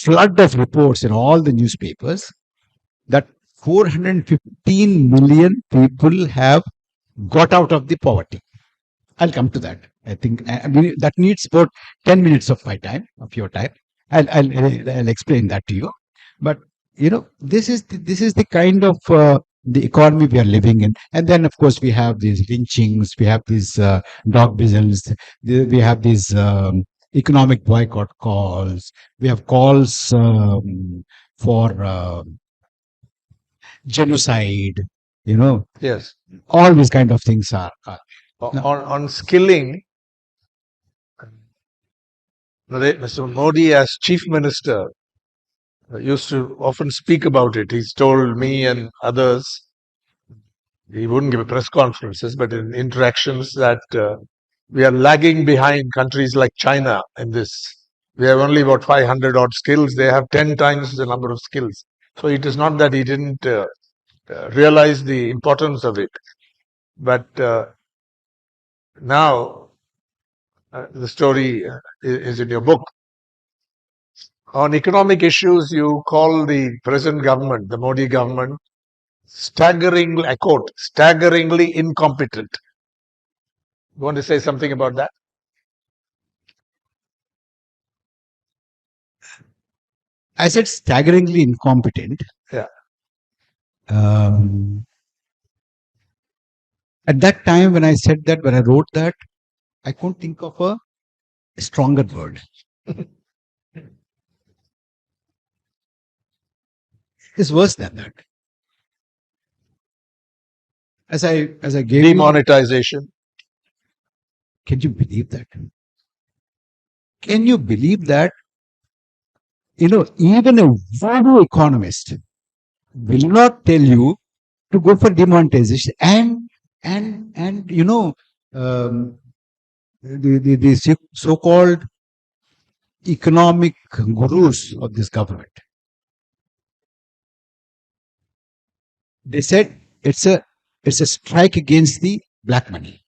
flood of reports in all the newspapers that 415 million people have got out of the poverty. I'll come to that. I think that needs about 10 minutes of my time, of your time. I'll explain that to you. But this is the kind of the economy we are living in. And then, of course, we have these lynchings, we have these dog whistles, we have these economic boycott calls, we have calls for genocide. Yes. All these kind of things are. On skilling, Mr. Modi, as chief minister, used to often speak about it. He's told me and others, he wouldn't give press conferences, but in interactions, that we are lagging behind countries like China in this. We have only about 500 odd skills. They have 10 times the number of skills. So it is not that he didn't realize the importance of it. But now, the story is in your book. On economic issues, you call the present government, the Modi government, staggeringly incompetent. You want to say something about that? I said staggeringly incompetent. Yeah. At that time, when I said that, when I wrote that, I couldn't think of a stronger word. It's worse than that. As I gave Demonetization. Can you believe that? Can you believe that? Even a voodoo economist will not tell you to go for demonetization, and the so-called economic gurus of this government, they said it's a strike against the black money.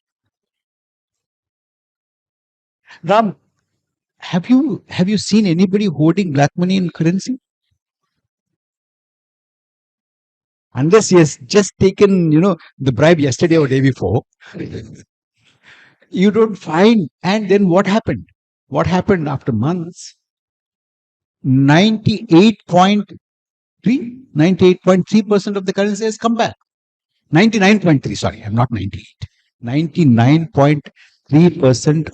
Ram, have you seen anybody holding black money in currency? Unless he has just taken, the bribe yesterday or day before, you don't find. And then what happened? What happened after months? 98.3% of the currency has come back. 99.3, sorry, I'm not 98. 99.3%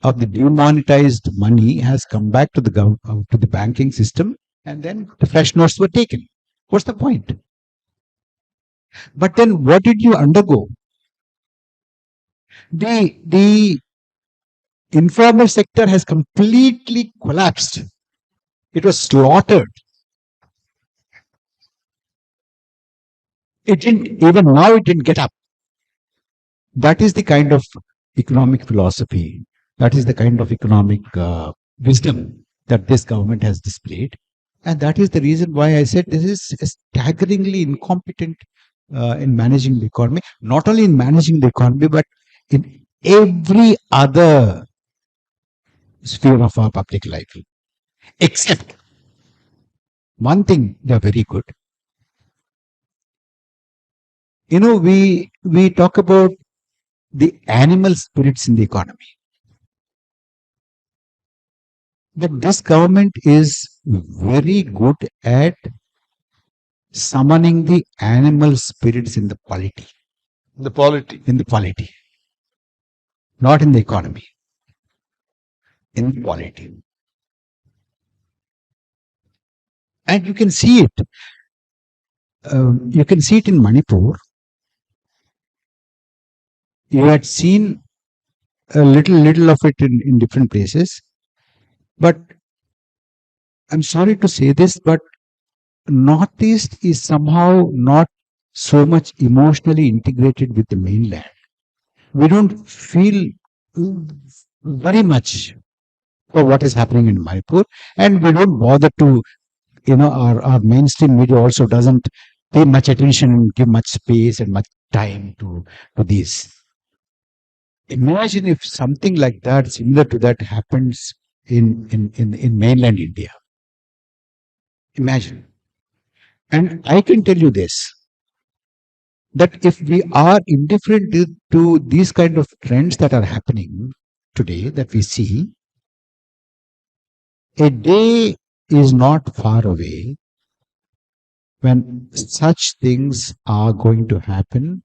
of the demonetized money has come back to the banking system, and then the fresh notes were taken. What's the point? But then what did you undergo? The informal sector has completely collapsed. It was slaughtered. It didn't get up. That is the kind of economic philosophy. That is the kind of economic wisdom that this government has displayed. And that is the reason why I said this is staggeringly incompetent in managing the economy. Not only in managing the economy, but in every other sphere of our public life. Except one thing, they are very good. we talk about the animal spirits in the economy. But this government is very good at summoning the animal spirits in the polity. The polity. In the polity. Not in the economy. In the polity. And you can see it. You can see it in Manipur. You had seen a little of it in different places. But I'm sorry to say this, but Northeast is somehow not so much emotionally integrated with the mainland. We don't feel very much for what is happening in Manipur, and we don't bother to, our mainstream media also doesn't pay much attention and give much space and much time to these. Imagine if something like that, similar to that, happens in mainland India. Imagine. And I can tell you this, that if we are indifferent to these kind of trends that are happening today, that we see, a day is not far away when such things are going to happen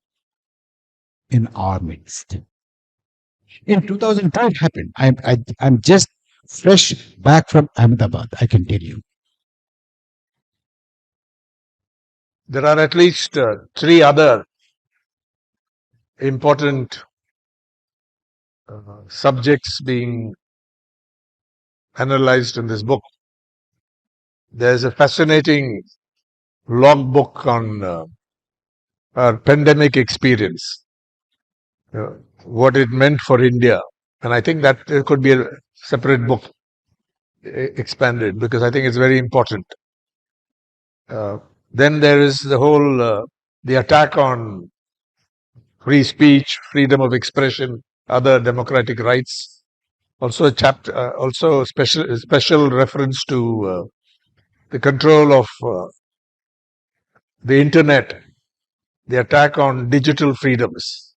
in our midst. In 2002, it happened. I'm just fresh back from Ahmedabad, I can tell you. There are at least 3 other important subjects being analyzed in this book. There's a fascinating logbook on our pandemic experience, what it meant for India. And I think that there could be a separate book expanded, because I think it's very important. Then there is the whole, the attack on free speech, freedom of expression, other democratic rights. Also a chapter, also special reference to the control of the internet, the attack on digital freedoms,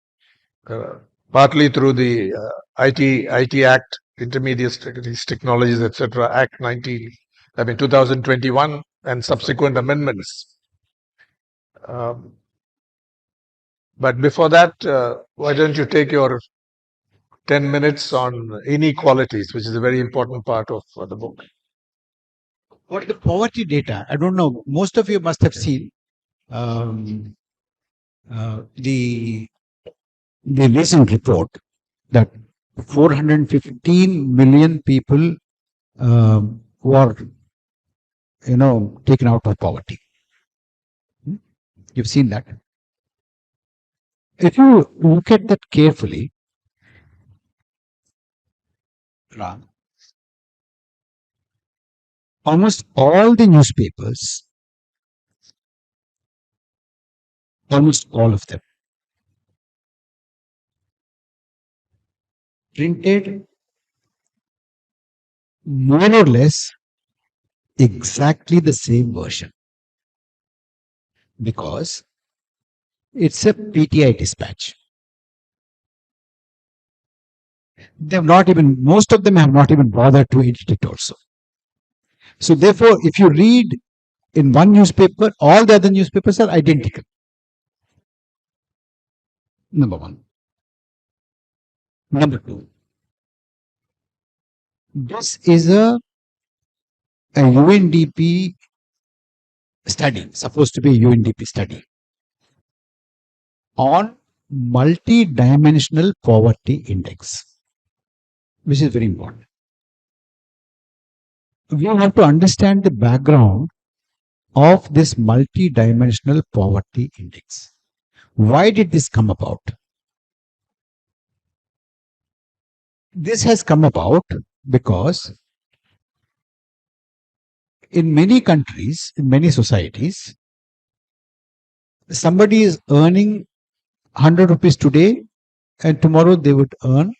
partly through the IT Act, Intermediate Technologies, etc., Act 2021, and subsequent amendments. But before that, why don't you take your 10 minutes on inequalities, which is a very important part of the book. What the poverty data? I don't know. Most of you must have seen the recent report that 415 million people who are, taken out of poverty. You've seen that. If you look at that carefully, almost all the newspapers, almost all of them, printed more or less exactly the same version, because it's a PTI dispatch. Most of them have not even bothered to edit it also. So therefore, if you read in one newspaper, all the other newspapers are identical. Number one. Number two, this is a UNDP study, supposed to be a UNDP study on multi-dimensional poverty index, which is very important. We have to understand the background of this multi-dimensional poverty index. Why did this come about? This has come about because in many countries, in many societies, somebody is earning 100 rupees today, and tomorrow they would earn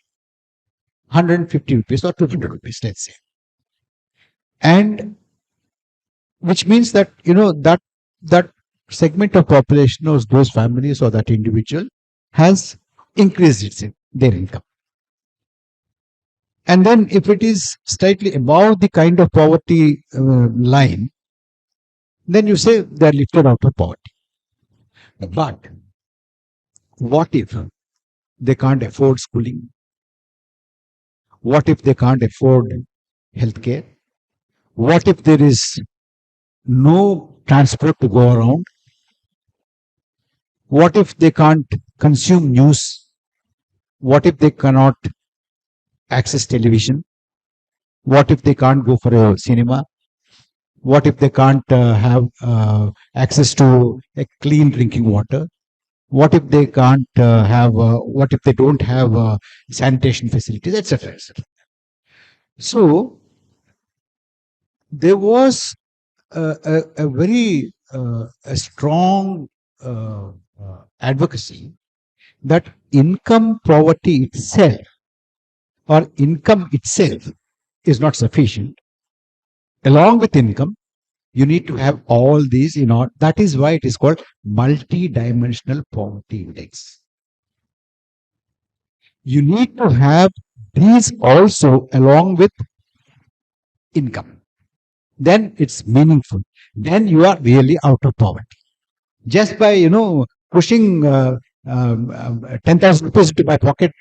150 rupees or 200 rupees, let's say. And which means that, that segment of population or those families or that individual has increased their income. And then if it is slightly above the kind of poverty line, then you say they are lifted out of poverty. But what if they can't afford schooling? What if they can't afford healthcare? What if there is no transport to go around? What if they can't consume news? What if they cannot access television? What if they can't go for a cinema? What if they can't have access to a clean drinking water? What if they can't what if they don't have sanitation facilities, etc., etc. So there was a very a strong advocacy that income poverty itself or income itself is not sufficient. Along with income, you need to have all these in order. That is why it is called multi-dimensional poverty index. You need to have these also along with income. Then it's meaningful. Then you are really out of poverty. Just by, pushing 10,000 rupees into my pocket,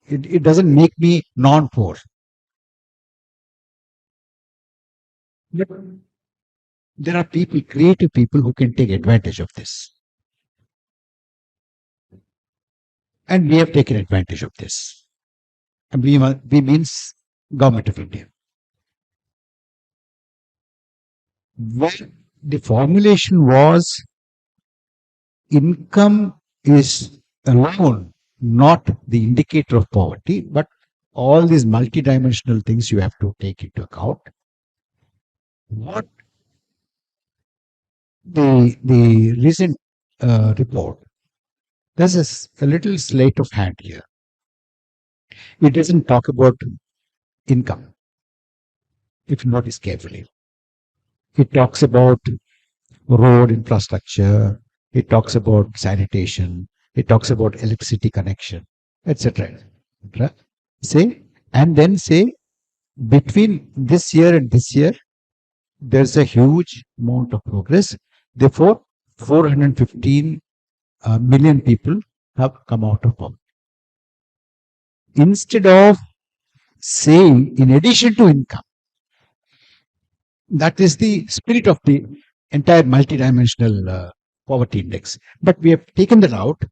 it doesn't make me non-poor. But there are people, creative people, who can take advantage of this. And we have taken advantage of this. And we means Government of India. When the formulation was income is alone not the indicator of poverty, but all these multidimensional things you have to take into account. What the recent report, there's a little sleight of hand here. It doesn't talk about income, if you notice carefully. It talks about road infrastructure, it talks about sanitation, it talks about electricity connection, etc. And then say between this year and this year, there's a huge amount of progress. Therefore, 415 million people have come out of poverty. Instead of saying, in addition to income, that is the spirit of the entire multidimensional poverty index. But we have taken that out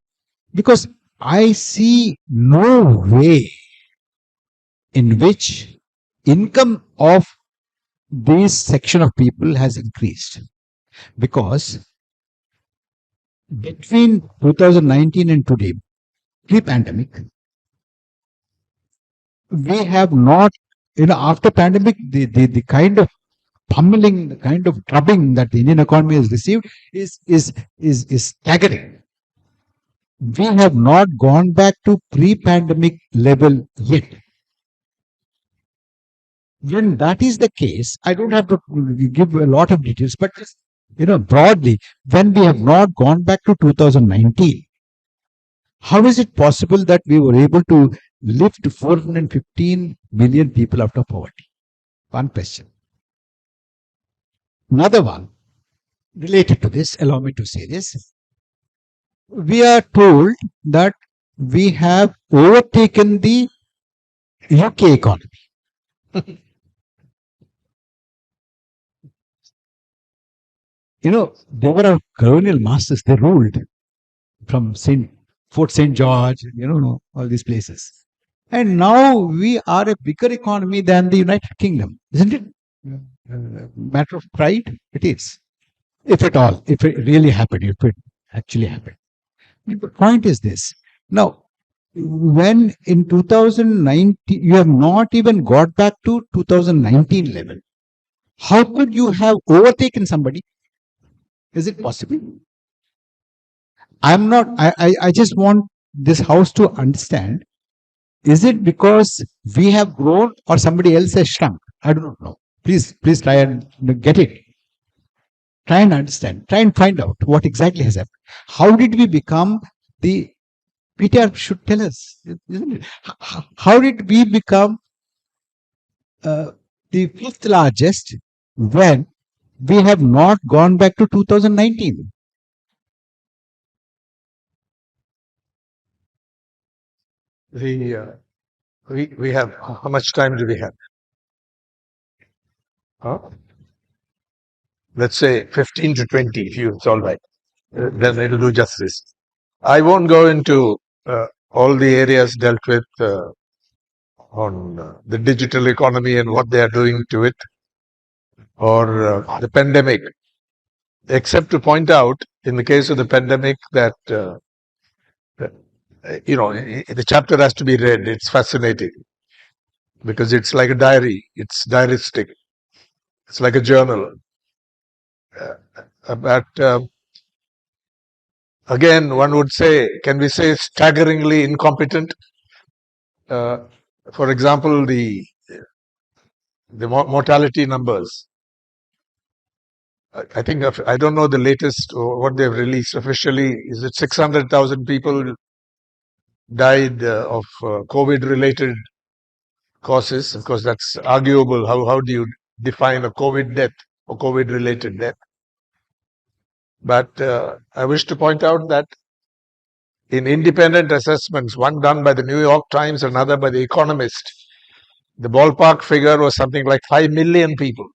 because I see no way in which income of this section of people has increased. Because between 2019 and today, pre-pandemic, we have not, after pandemic, the kind of pummeling, the kind of drubbing that the Indian economy has received is staggering. We have not gone back to pre-pandemic level yet. When that is the case, I don't have to give a lot of details, but just, broadly, when we have not gone back to 2019, how is it possible that we were able to lift 415 million people out of poverty? One question. Another one related to this, allow me to say this. We are told that we have overtaken the UK economy. They were our colonial masters. They ruled from Fort St. George, all these places. And now we are a bigger economy than the United Kingdom, isn't it? Matter of pride, it is. If at all, if it really happened, if it actually happened. The point is this. Now, when in 2019, you have not even got back to 2019 level, how could you have overtaken somebody? Is it possible? I just want this house to understand, is it because we have grown or somebody else has shrunk? I do not know. Please try and get it. try and understand, try and find out what exactly has happened. How did we become the PTR should tell us, isn't it? How did we become the fifth largest when we have not gone back to 2019? We have, how much time do we have? Huh? Let's say 15 to 20, if it's all right. Then it'll do justice. I won't go into all the areas dealt with on the digital economy and what they are doing to it, or the pandemic, except to point out, in the case of the pandemic, that the chapter has to be read. It's fascinating because it's like a diary. It's diaristic. It's like a journal. But again, one would say, can we say staggeringly incompetent? For example, the mortality numbers. I think I don't know the latest or what they've released officially. Is it 600,000 people died of COVID-related causes? Of course, that's arguable. How do you define a COVID death or COVID-related death? But I wish to point out that in independent assessments, one done by the New York Times, another by The Economist, the ballpark figure was something like 5 million people.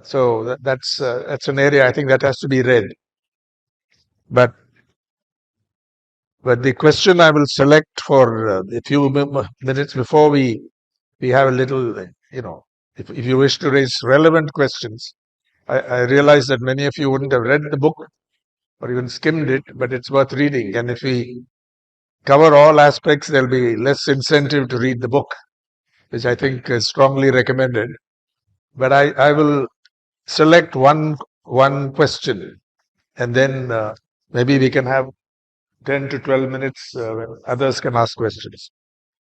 So that's an area I think that has to be read. But the question I will select for a few minutes before we have a little, if you wish to raise relevant questions, I realize that many of you wouldn't have read the book or even skimmed it, but it's worth reading. And if we cover all aspects, there'll be less incentive to read the book, which I think is strongly recommended. But I will select one question, and then maybe we can have 10 to 12 minutes when others can ask questions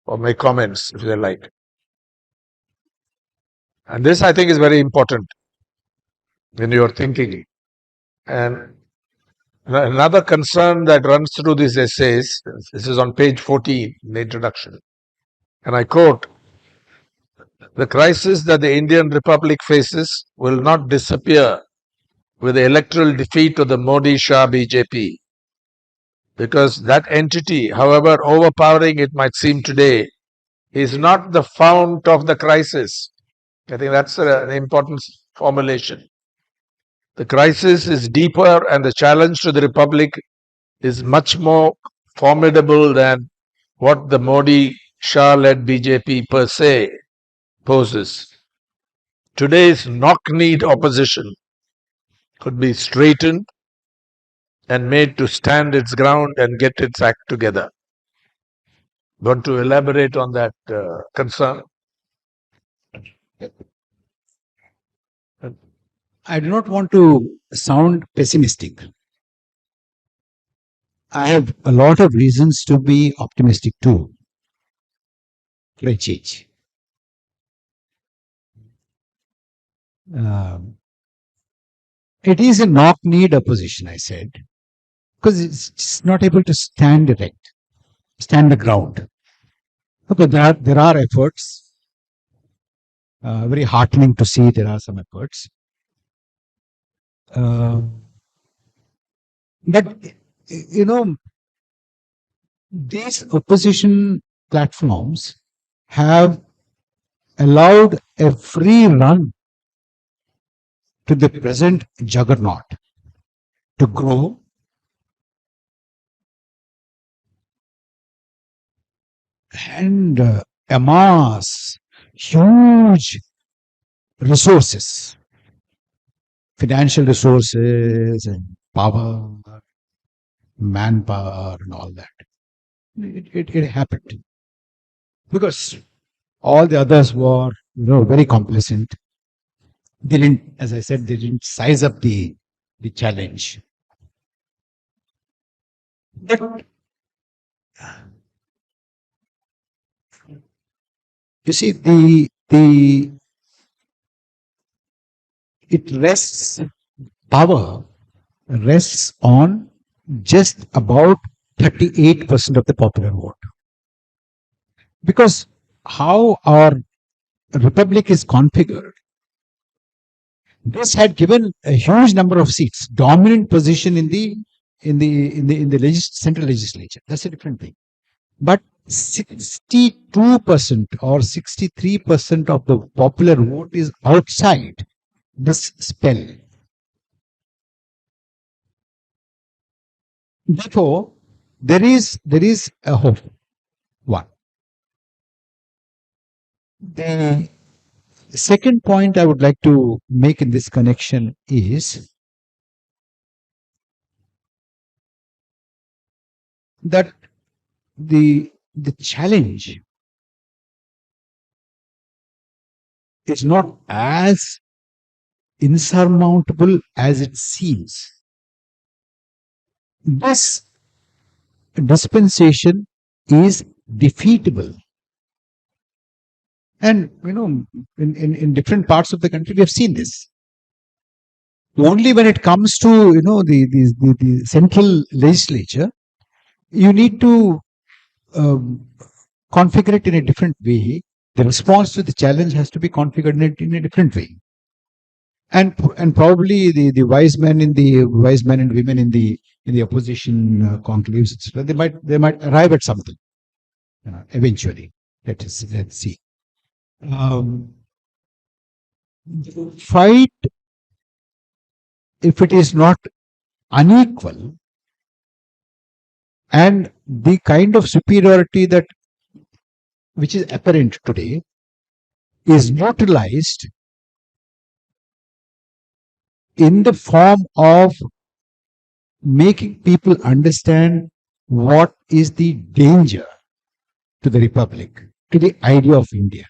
or make comments if they like. And this, I think, is very important when you're thinking. And another concern that runs through these essays, this is on page 14 in the introduction, and I quote, "The crisis that the Indian Republic faces will not disappear with the electoral defeat of the Modi-Shah BJP, because that entity, however overpowering it might seem today, is not the fount of the crisis." I think that's an important formulation. The crisis is deeper, and the challenge to the Republic is much more formidable than what the Modi-Shah-led BJP per se poses. Today's knock-kneed opposition could be straightened and made to stand its ground and get its act together. Want to elaborate on that concern? I do not want to sound pessimistic. I have a lot of reasons to be optimistic too. For a change. It is a knock-kneed opposition, I said, because it's not able to stand erect, stand the ground. Okay, there are efforts. Very heartening to see there are some efforts. But, these opposition platforms have allowed a free run to the present juggernaut to grow and amass huge resources, financial resources and power, manpower and all that. It happened because all the others were, very complacent. They didn't, as I said, they didn't size up the challenge. But you see, the power rests on just about 38% of the popular vote. Because how our republic is configured, this had given a huge number of seats, dominant position in the central legislature. That's a different thing. But 62% or 63% of the popular vote is outside this spell. Therefore, there is a hope. One. The second point I would like to make in this connection is that the challenge is not as insurmountable as it seems. This dispensation is defeatable. And, in different parts of the country, we have seen this. Only when it comes to, the central legislature, you need to configure it in a different way. The response to the challenge has to be configured in a different way. And probably the wise men and women in the opposition conclaves, etc., they might arrive at something eventually. Let's see. Fight, if it is not unequal, and the kind of superiority which is apparent today is neutralized in the form of making people understand what is the danger to the republic, to the idea of India,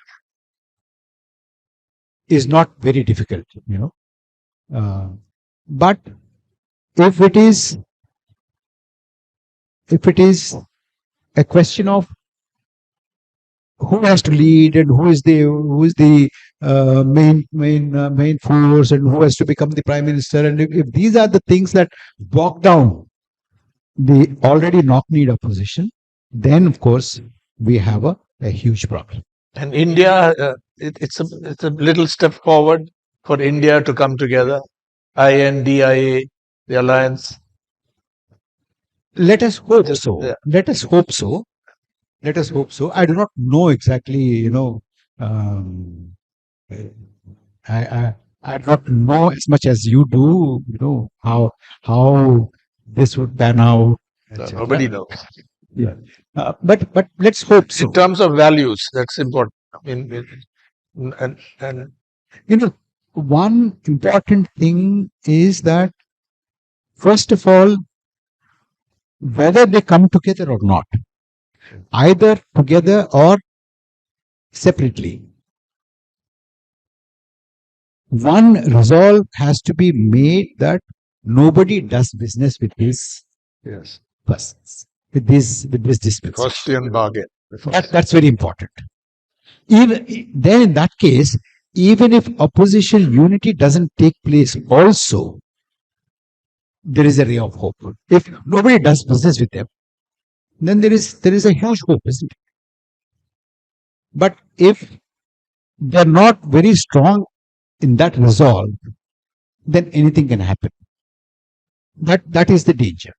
is not very difficult, but if it is a question of who has to lead and who is the main force and who has to become the prime minister, and if these are the things that bog down the already knock-kneed opposition, then of course we have a huge problem. And India, it's a little step forward for India to come together. INDIA, the alliance. Let us hope so. Yeah. Let us hope so. I do not know exactly, I do not know as much as you do, how this would pan out. Nobody knows. Yeah. But let's hope so. In terms of values, that's important. And one important thing is that, first of all, whether they come together or not, either together or separately, one resolve has to be made that nobody does business with these persons, with this disputes. Faustian bargain. That's very important. Even then, in that case, even if opposition unity doesn't take place also, there is a ray of hope. If nobody does business with them, then there is a huge hope, isn't it? But if they're not very strong in that resolve, then anything can happen. That is the danger.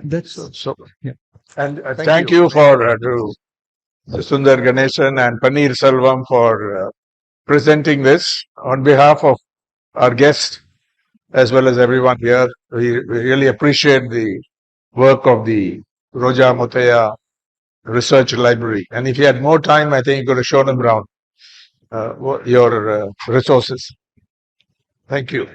That's so. Yeah. And thank you for to Sundar Ganesan and Paneer Selvam for presenting this on behalf of our guest as well as everyone here. We really appreciate the work of the Roja Mutaya Research Library. And if you had more time, I think you could have shown them around your resources. Thank you.